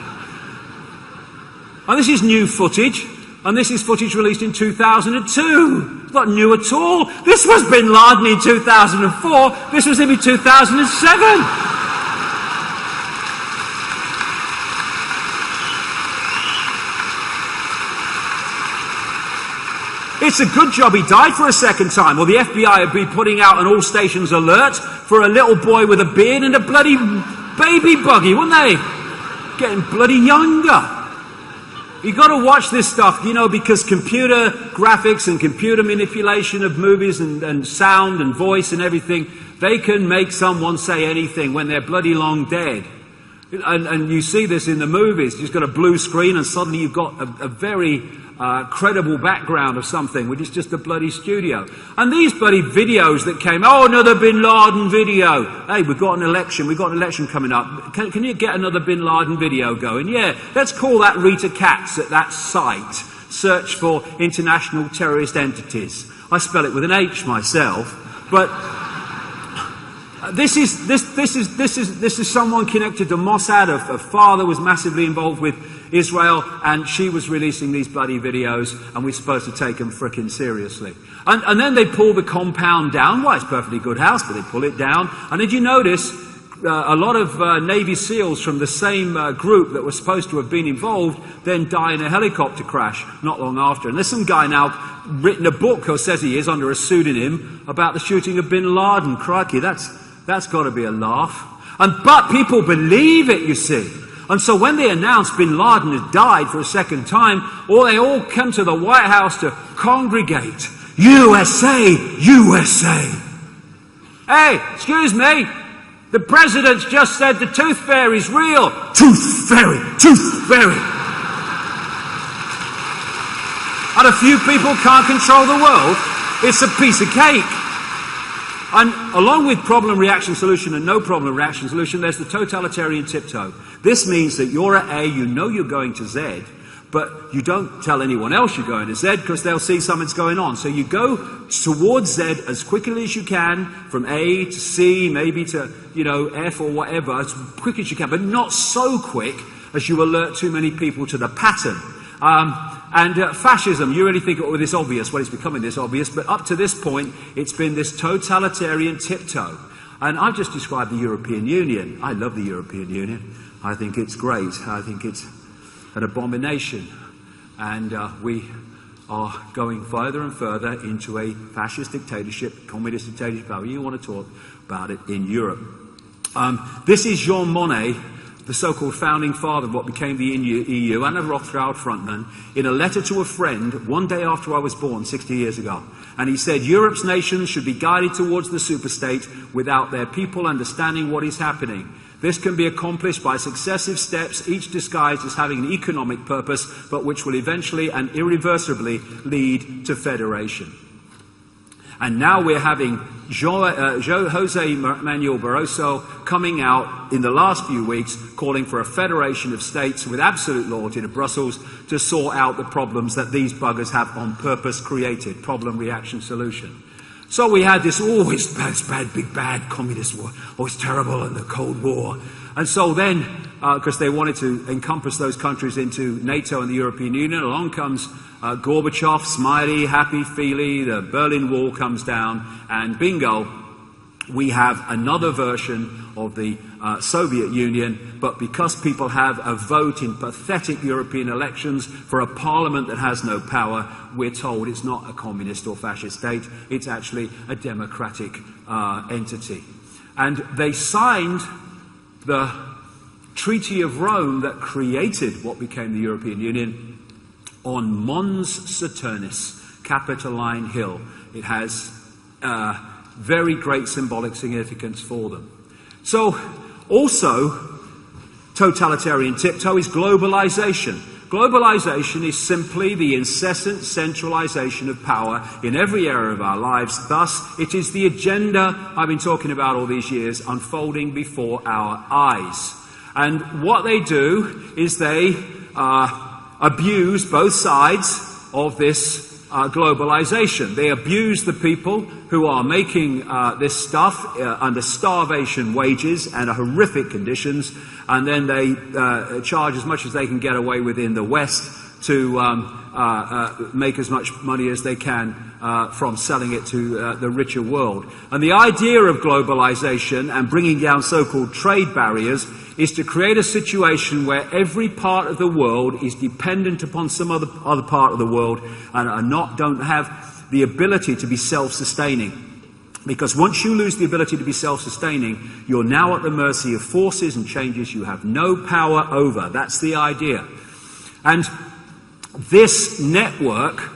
And this is new footage. And this is footage released in 2002. It's not new at all. This was bin Laden in 2004. This was him in 2007. It's a good job he died for a second time, or the FBI would be putting out an all-stations alert for a little boy with a beard and a bloody baby buggy, wouldn't they? Getting bloody younger. You've got to watch this stuff, you know, because computer graphics and computer manipulation of movies and sound and voice and everything, they can make someone say anything when they're bloody long dead. And you see this in the movies. You've got a blue screen and suddenly you've got a very credible background of something, which is just a bloody studio. And these bloody videos that came, oh, another bin Laden video. Hey, we've got an election coming up. Can you get another bin Laden video going? Yeah, let's call that Rita Katz at that site. Search for international terrorist entities. I spell it with an H myself, but this is someone connected to Mossad. Her father was massively involved with Israel, and she was releasing these bloody videos, and we're supposed to take them frickin' seriously. And then they pull the compound down. Well, it's a perfectly good house, but they pull it down. And did you notice a lot of Navy SEALs from the same group that were supposed to have been involved then die in a helicopter crash not long after. And there's some guy now written a book, or says he is, under a pseudonym, about the shooting of bin Laden. Crikey, that's got to be a laugh. But people believe it, you see. And so when they announced bin Laden had died for a second time, they all come to the White House to congregate. USA! USA! Hey, excuse me, the president's just said the tooth fairy's real. Tooth fairy! Tooth fairy! And a few people can't control the world. It's a piece of cake. And along with problem, reaction, solution and no problem, reaction, solution, there's the totalitarian tiptoe. This means that you're at A, you know you're going to Z, but you don't tell anyone else you're going to Z because they'll see something's going on. So you go towards Z as quickly as you can, from A to C, maybe to, F or whatever, as quick as you can, but not so quick as you alert too many people to the pattern. Fascism, you really think, oh, this obvious. Well, it's becoming this obvious, but up to this point, it's been this totalitarian tiptoe. And I've just described the European Union. I love the European Union. I think it's great. I think it's an abomination. And we are going further and further into a fascist dictatorship, communist dictatorship, however you want to talk about it, in Europe. This is Jean Monnet, the so-called founding father of what became the EU, and a Rothschild frontman, in a letter to a friend one day after I was born, 60 years ago. And he said, Europe's nations should be guided towards the superstate without their people understanding what is happening. This can be accomplished by successive steps, each disguised as having an economic purpose, but which will eventually and irreversibly lead to federation. And now we're having José Manuel Barroso coming out in the last few weeks calling for a federation of states with absolute loyalty to Brussels to sort out the problems that these buggers have on purpose created. Problem, reaction, solution. So we had this always bad, big bad communist war, always terrible, and the Cold War. And so then, because they wanted to encompass those countries into NATO and the European Union, along comes Gorbachev, smiley, happy-feely, the Berlin Wall comes down, and bingo, we have another version of the Soviet Union, but because people have a vote in pathetic European elections for a parliament that has no power, we're told it's not a communist or fascist state, it's actually a democratic entity. And they signed the Treaty of Rome that created what became the European Union on Mons Saturnis, Capitoline Hill. It has very great symbolic significance for them. So, also, totalitarian tiptoe is globalization. Globalization is simply the incessant centralization of power in every area of our lives. Thus, it is the agenda I've been talking about all these years unfolding before our eyes. And what they do is they abuse both sides of this globalization. They abuse the people who are making this stuff under starvation wages and horrific conditions, and then they charge as much as they can get away with in the West to make as much money as they can from selling it to the richer world. And the idea of globalization and bringing down so-called trade barriers is to create a situation where every part of the world is dependent upon some other part of the world and don't have the ability to be self-sustaining. Because once you lose the ability to be self-sustaining, you're now at the mercy of forces and changes you have no power over. That's the idea. And this network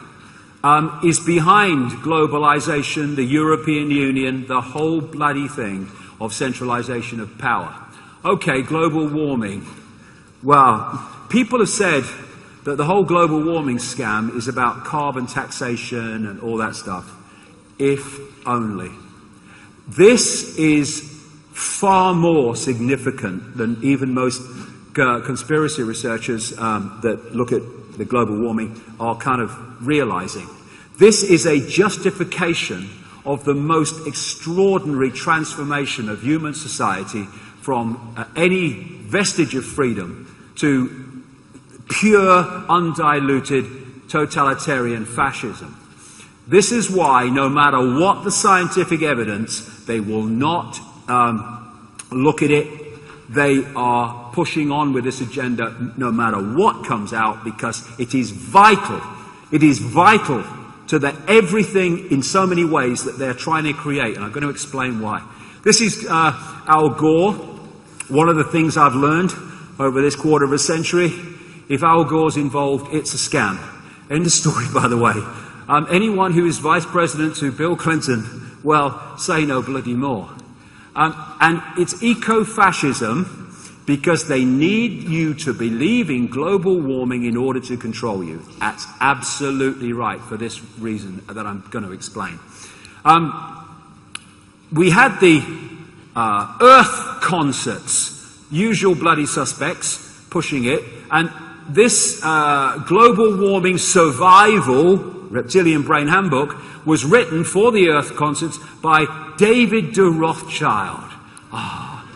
is behind globalization, the European Union, the whole bloody thing of centralization of power. Okay, global warming. Well, people have said that the whole global warming scam is about carbon taxation and all that stuff. If only. This is far more significant than even most conspiracy researchers that look at the global warming are kind of realizing. This is a justification of the most extraordinary transformation of human society from any vestige of freedom to pure, undiluted, totalitarian fascism. This is why, no matter what the scientific evidence, they will not look at it. They are pushing on with this agenda no matter what comes out, because it is vital. It is vital to the everything in so many ways that they're trying to create, and I'm going to explain why. This is Al Gore. One of the things I've learned over this quarter of a century, if Al Gore's involved, it's a scam. End of story, by the way. Anyone who is vice president to Bill Clinton, well, say no bloody more. And it's eco-fascism because they need you to believe in global warming in order to control you. That's absolutely right, for this reason that I'm going to explain. We had the Earth concerts, usual bloody suspects pushing it, and this global warming survival reptilian brain handbook was written for the Earth concerts by David de Rothschild.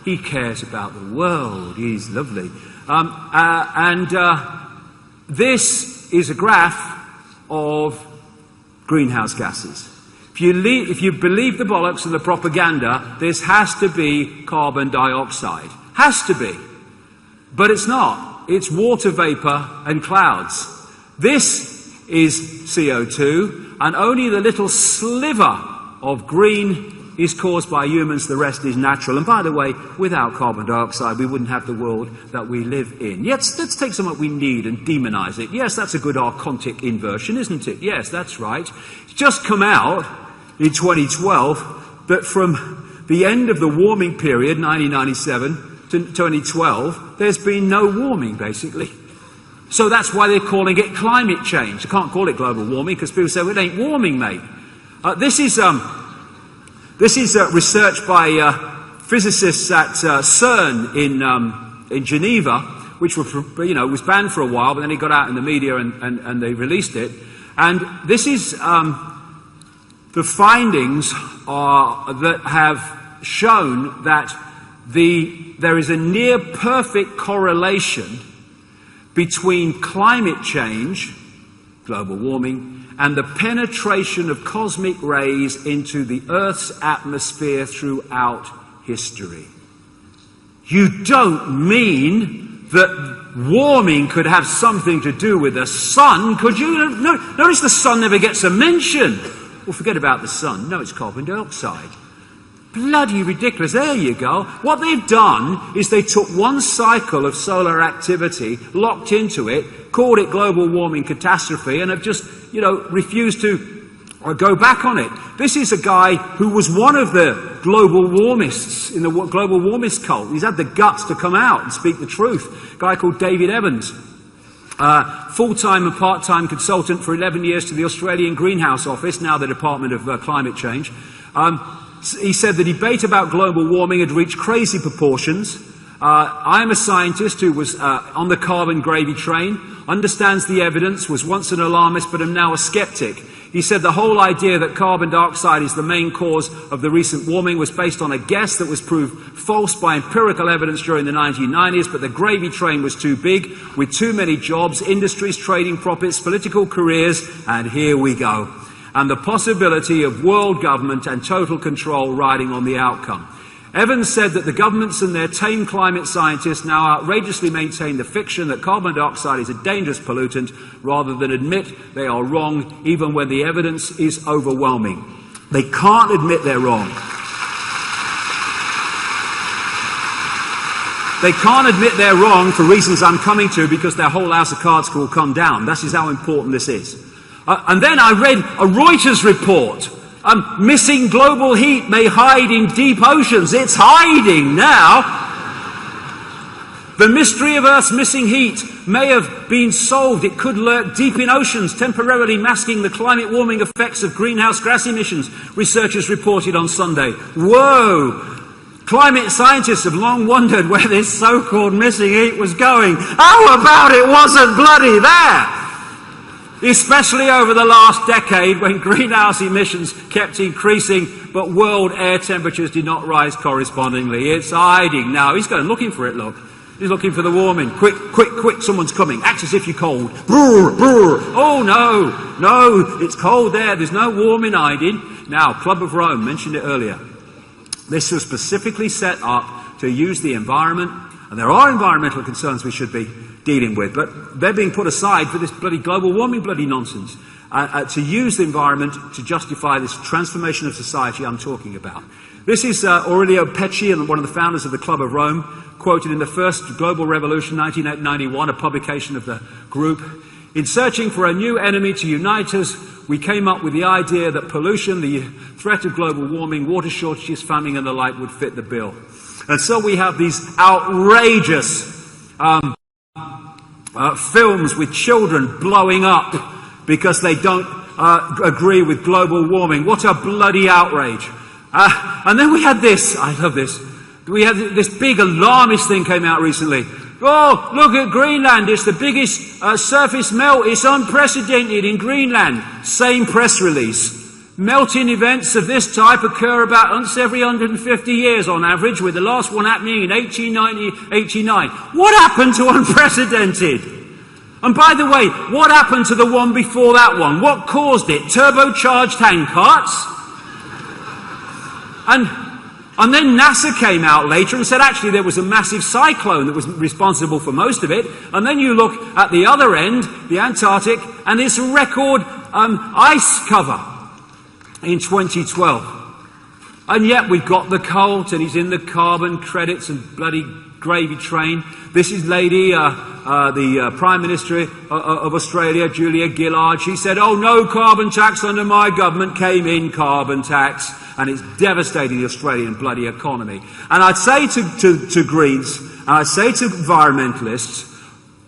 He cares about the world. He's lovely. This is a graph of greenhouse gases. If you believe the bollocks and the propaganda, this has to be carbon dioxide. Has to be. But it's not. It's water vapor and clouds. This is CO2, and only the little sliver of green is caused by humans, the rest is natural. And by the way, without carbon dioxide, we wouldn't have the world that we live in. Yes, let's take something we need and demonize it. Yes, that's a good archontic inversion, isn't it? Yes, that's right. It's just come out in 2012 that from the end of the warming period, 1997, to 2012, there's been no warming, basically. So that's why they're calling it climate change. They can't call it global warming because people say, well, it ain't warming, mate. This is research by physicists at CERN in Geneva, which was banned for a while, but then it got out in the media and they released it. And this is the findings that have shown that there is a near perfect correlation between climate change, global warming, and the penetration of cosmic rays into the Earth's atmosphere throughout history. You don't mean that warming could have something to do with the sun, could you? No, notice the sun never gets a mention. Well, forget about the sun. No, it's carbon dioxide. Bloody ridiculous. There you go. What they've done is they took one cycle of solar activity, locked into it, called it global warming catastrophe, and have just, refused to go back on it. This is a guy who was one of the global warmists in the global warmist cult. He's had the guts to come out and speak the truth. A guy called David Evans, full-time and part-time consultant for 11 years to the Australian Greenhouse Office, now the Department of Climate Change. He said the debate about global warming had reached crazy proportions. I'm a scientist who was on the carbon gravy train, understands the evidence, was once an alarmist, but am now a skeptic. He said the whole idea that carbon dioxide is the main cause of the recent warming was based on a guess that was proved false by empirical evidence during the 1990s, but the gravy train was too big, with too many jobs, industries, trading profits, political careers, and here we go. And the possibility of world government and total control riding on the outcome. Evans said that the governments and their tame climate scientists now outrageously maintain the fiction that carbon dioxide is a dangerous pollutant rather than admit they are wrong even when the evidence is overwhelming. They can't admit they're wrong. They can't admit they're wrong for reasons I'm coming to because their whole house of cards will come down. That is how important this is. And then I read a Reuters report. Missing global heat may hide in deep oceans. It's hiding now. The mystery of Earth's missing heat may have been solved. It could lurk deep in oceans, temporarily masking the climate warming effects of greenhouse gas emissions, researchers reported on Sunday. Whoa! Climate scientists have long wondered where this so-called missing heat was going. How about it wasn't bloody there? Especially over the last decade when greenhouse emissions kept increasing but world air temperatures did not rise correspondingly. It's hiding now. He's going looking for it, look. He's looking for the warming. Quick, quick, quick, someone's coming. Act as if you're cold. Brr, brr. Oh, no, it's cold there. There's no warming hiding. Now, Club of Rome, mentioned it earlier. This was specifically set up to use the environment, and there are environmental concerns we should be dealing with, but they're being put aside for this bloody global warming bloody nonsense, to use the environment to justify this transformation of society I'm talking about. This is Aurelio Pecci, one of the founders of the Club of Rome, quoted in the First Global Revolution, 1991, a publication of the group. In searching for a new enemy to unite us, we came up with the idea that pollution, the threat of global warming, water shortages, famine and the like would fit the bill. And so we have these outrageous films with children blowing up because they don't agree with global warming. What a bloody outrage. And then we had this, I love this, we had this big alarmist thing came out recently. Oh, look at Greenland, it's the biggest surface melt, it's unprecedented in Greenland. Same press release. Melting events of this type occur about once every 150 years on average, with the last one happening in 1889. What happened to unprecedented? And by the way, what happened to the one before that one? What caused it? Turbocharged handcarts? And then NASA came out later and said actually there was a massive cyclone that was responsible for most of it. And then you look at the other end, the Antarctic, and it's a record ice cover in 2012. And yet we've got the cult, and he's in the carbon credits and bloody gravy train. This is the Prime Minister of Australia, Julia Gillard. She said, oh, no carbon tax under my government. Came in carbon tax, and it's devastating the Australian bloody economy. And I'd say to Greens, and I'd say to environmentalists,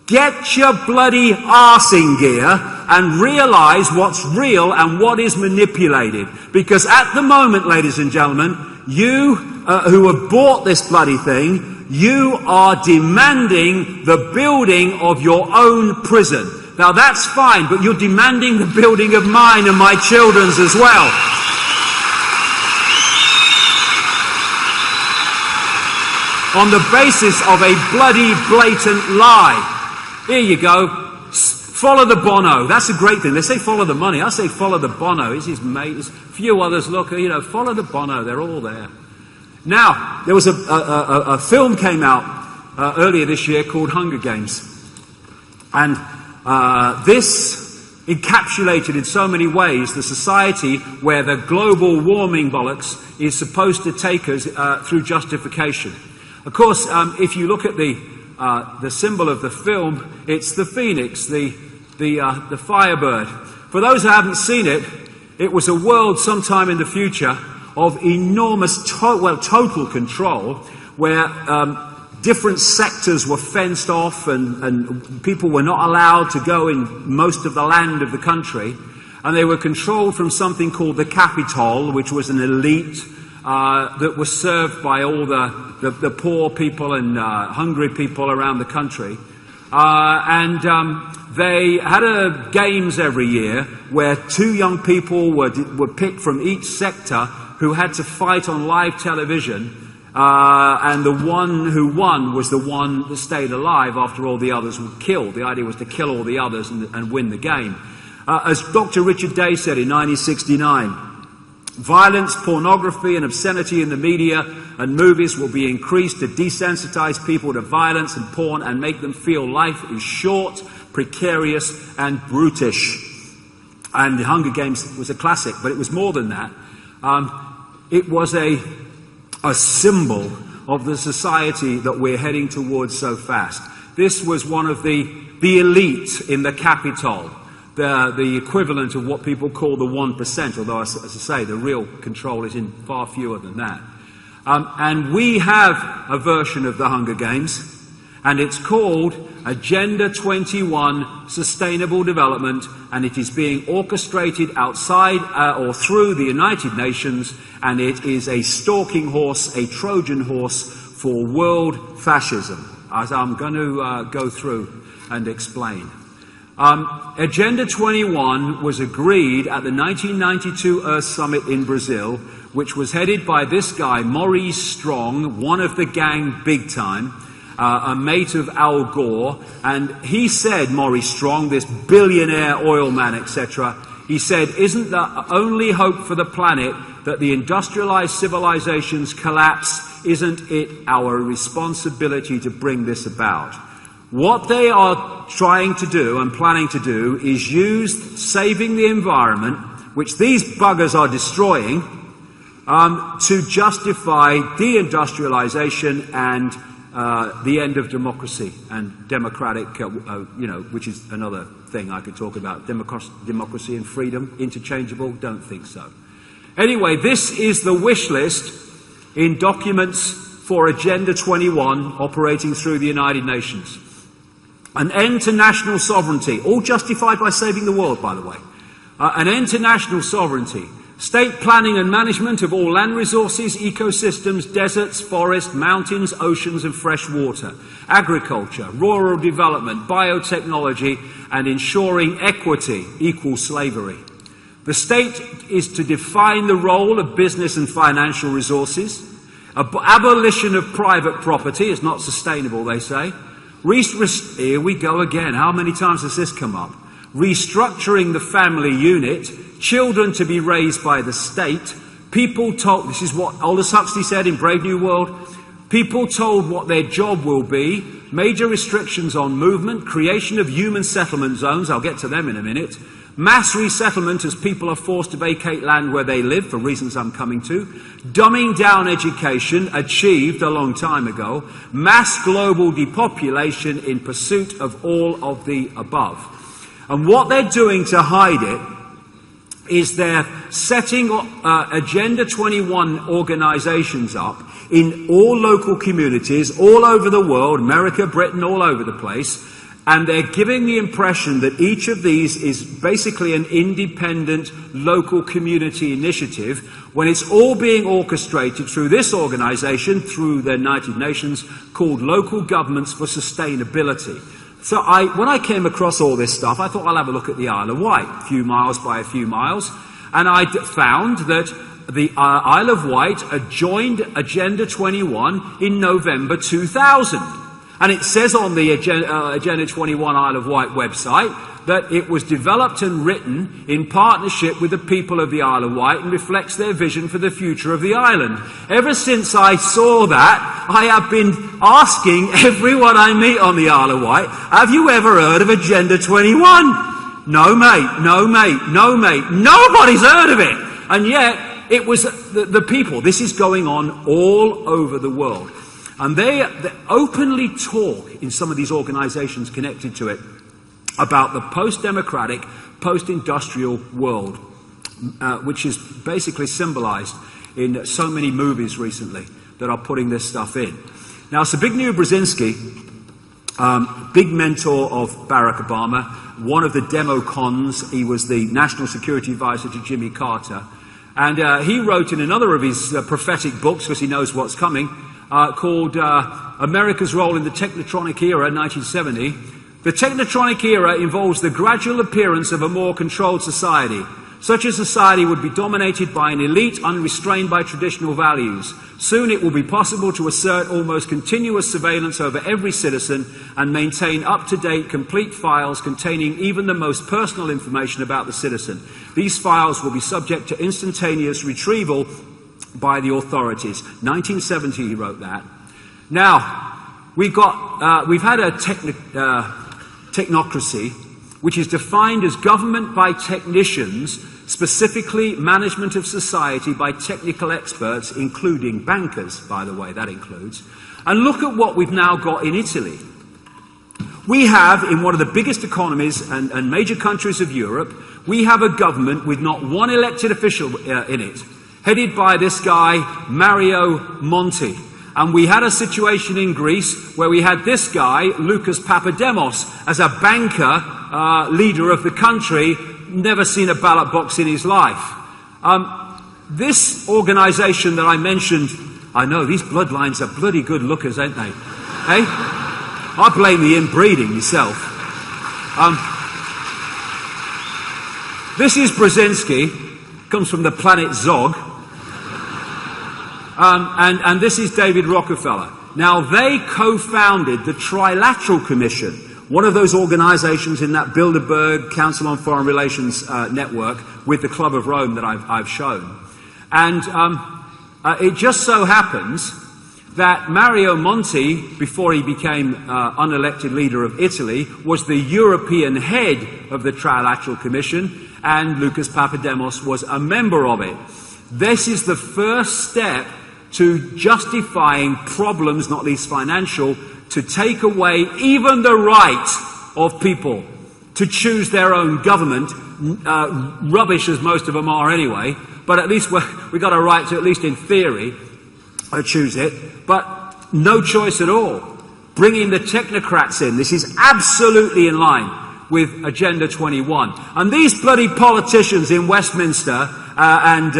get your bloody arse in gear and realise what's real and what is manipulated. Because at the moment, ladies and gentlemen, you who have bought this bloody thing, you are demanding the building of your own prison. Now that's fine, but you're demanding the building of mine and my children's as well. On the basis of a bloody blatant lie. Here you go. Follow the Bono. That's a great thing. They say follow the money. I say follow the Bono. He's his mate. There's a few others. Look, you know, follow the Bono. They're all there. Now, there was a film came out earlier this year called Hunger Games. And this encapsulated in so many ways the society where the global warming bollocks is supposed to take us through justification. Of course, if you look at the symbol of the film, it's the phoenix, the firebird. For those who haven't seen it, it was a world sometime in the future of enormous, total control, where different sectors were fenced off and people were not allowed to go in most of the land of the country. And they were controlled from something called the Capitol, which was an elite that was served by all the poor people and hungry people around the country. They had games every year where two young people were picked from each sector who had to fight on live television, and the one who won was the one that stayed alive after all the others were killed. The idea was to kill all the others and win the game. As Dr. Richard Day said in 1969, violence, pornography and obscenity in the media and movies will be increased to desensitize people to violence and porn and make them feel life is short, precarious and brutish. And the Hunger Games was a classic, but it was more than that. It was a symbol of the society that we're heading towards so fast. This was one of the elite in the Capitol. The equivalent of what people call the 1%, although, as I say, the real control is in far fewer than that. And we have a version of the Hunger Games, and it's called Agenda 21 Sustainable Development, and it is being orchestrated outside or through the United Nations, and it is a stalking horse, a Trojan horse for world fascism, as I'm going to go through and explain. Agenda 21 was agreed at the 1992 Earth Summit in Brazil, which was headed by this guy, Maurice Strong, one of the gang big time, a mate of Al Gore. And he said, Maurice Strong, this billionaire oil man, etc., he said, isn't the only hope for the planet that the industrialized civilizations collapse? Isn't it our responsibility to bring this about? What they are trying to do and planning to do is use saving the environment, which these buggers are destroying, to justify deindustrialization and the end of democracy and democratic, which is another thing I could talk about. Democracy and freedom, interchangeable? Don't think so. Anyway, this is the wish list in documents for Agenda 21 operating through the United Nations. An end to national sovereignty, all justified by saving the world, by the way. An end to national sovereignty. State planning and management of all land resources, ecosystems, deserts, forests, mountains, oceans and fresh water. Agriculture, rural development, biotechnology and ensuring equity equals slavery. The state is to define the role of business and financial resources. Abolition of private property is not sustainable, they say. Here we go again. How many times has this come up? Restructuring the family unit, children to be raised by the state, people told, this is what Aldous Huxley said in Brave New World, people told what their job will be, major restrictions on movement, creation of human settlement zones, I'll get to them in a minute, mass resettlement as people are forced to vacate land where they live, for reasons I'm coming to, dumbing down education, achieved a long time ago, mass global depopulation in pursuit of all of the above. And what they're doing to hide it is they're setting Agenda 21 organizations up in all local communities, all over the world, America, Britain, all over the place, and they're giving the impression that each of these is basically an independent local community initiative, when it's all being orchestrated through this organization, through the United Nations, called Local Governments for Sustainability. So when I came across all this stuff, I thought I'll have a look at the Isle of Wight, a few miles by a few miles, and I found that the Isle of Wight joined Agenda 21 in November 2000. And it says on the Agenda 21 Isle of Wight website that it was developed and written in partnership with the people of the Isle of Wight and reflects their vision for the future of the island. Ever since I saw that, I have been asking everyone I meet on the Isle of Wight, have you ever heard of Agenda 21? No, mate, no, mate, no, mate. Nobody's heard of it. And yet, it was the people. This is going on all over the world. And they openly talk in some of these organizations connected to it about the post-democratic, post-industrial world, which is basically symbolized in so many movies recently that are putting this stuff in. Now, Zbigniew Brzezinski, big mentor of Barack Obama, one of the demo cons, he was the national security advisor to Jimmy Carter, and he wrote in another of his prophetic books, because he knows what's coming, called America's Role in the Technotronic Era, 1970. The Technotronic Era involves the gradual appearance of a more controlled society. Such a society would be dominated by an elite unrestrained by traditional values. Soon it will be possible to assert almost continuous surveillance over every citizen and maintain up-to-date, complete files containing even the most personal information about the citizen. These files will be subject to instantaneous retrieval by the authorities. 1970 he wrote that. Now, we've had a technocracy, which is defined as government by technicians, specifically management of society by technical experts, including bankers, by the way, that includes. And look at what we've now got in Italy. We have, in one of the biggest economies and major countries of Europe, we have a government with not one elected official in it, headed by this guy, Mario Monti. And we had a situation in Greece where we had this guy, Lucas Papademos, as a banker, leader of the country, never seen a ballot box in his life. This organization that I mentioned, I know, these bloodlines are bloody good lookers, ain't they? Eh? I blame the inbreeding myself. This is Brzezinski, comes from the planet Zog. And this is David Rockefeller. Now, they co-founded the Trilateral Commission, one of those organizations in that Bilderberg Council on Foreign Relations network with the Club of Rome that I've shown. And it just so happens that Mario Monti, before he became unelected leader of Italy, was the European head of the Trilateral Commission, and Lucas Papademos was a member of it. This is the first step to justifying problems, not least financial, to take away even the right of people to choose their own government. Rubbish as most of them are anyway, but at least we've got a right to, at least in theory, choose it, but no choice at all. Bringing the technocrats in, this is absolutely in line with Agenda 21. And these bloody politicians in Westminster and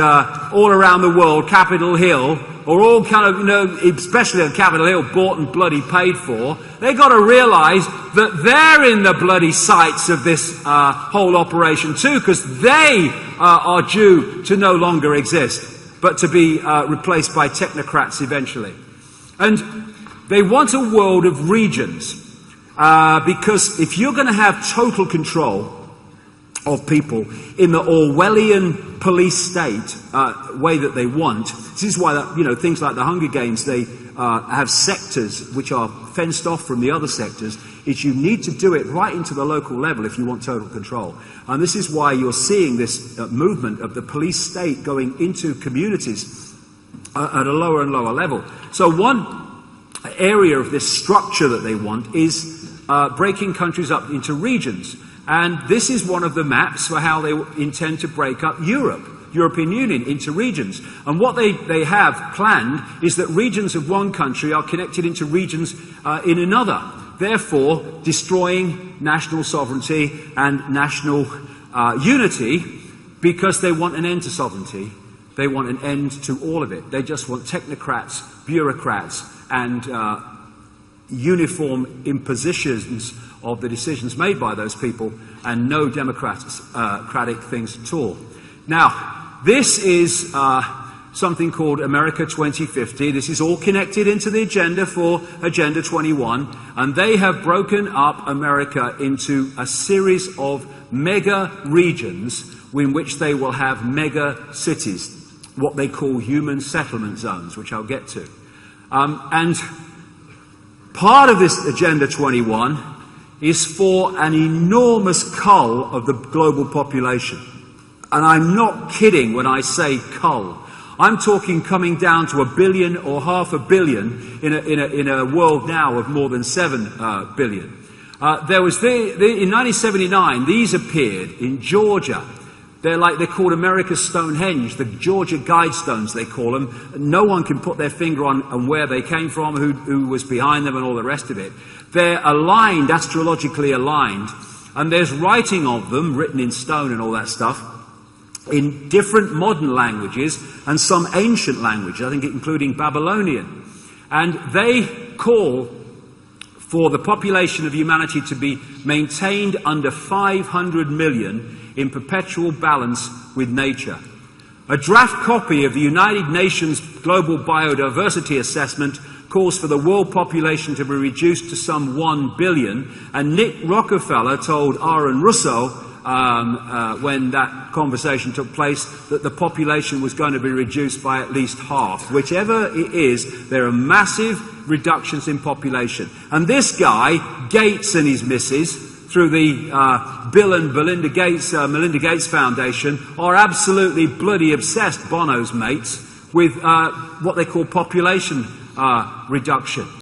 all around the world, Capitol Hill, are all kind of, you know, especially on Capitol Hill, bought and bloody paid for. They've got to realise that they're in the bloody sights of this whole operation too, because they are due to no longer exist, but to be replaced by technocrats eventually. And they want a world of regions, because if you're going to have total control of people in the Orwellian police state way that they want. This is why things like the Hunger Games, they have sectors which are fenced off from the other sectors. Is you need to do it right into the local level if you want total control. And this is why you're seeing this movement of the police state going into communities at a lower and lower level. So one area of this structure that they want is breaking countries up into regions. And this is one of the maps for how they intend to break up European Union, into regions. And what they have planned is that regions of one country are connected into regions in another, therefore destroying national sovereignty and national unity, because they want an end to sovereignty. They want an end to all of it. They just want technocrats, bureaucrats, and uniform impositions of the decisions made by those people, and no democratic things at all. Now, this is something called America 2050. This is all connected into the agenda for Agenda 21, and they have broken up America into a series of mega regions in which they will have mega cities, what they call human settlement zones, which I'll get to. And part of this Agenda 21 is for an enormous cull of the global population. And I'm not kidding when I say cull. I'm talking coming down to 1 billion or 500 million in a world now of more than 7 billion. In 1979, these appeared in Georgia. They're called America's Stonehenge, the Georgia Guidestones, they call them. No one can put their finger on where they came from, who was behind them, and all the rest of it. They're aligned, astrologically aligned, and there's writing of them, written in stone and all that stuff, in different modern languages and some ancient languages, I think including Babylonian. And they call for the population of humanity to be maintained under 500 million in perpetual balance with nature. A draft copy of the United Nations Global Biodiversity Assessment calls for the world population to be reduced to some 1 billion, and Nick Rockefeller told Aaron Russo when that conversation took place that the population was going to be reduced by at least half. Whichever it is, there are massive reductions in population. And this guy, Gates, and his missus, through the Bill and Melinda Gates Foundation, are absolutely bloody obsessed, Bono's mates, with what they call population reduction.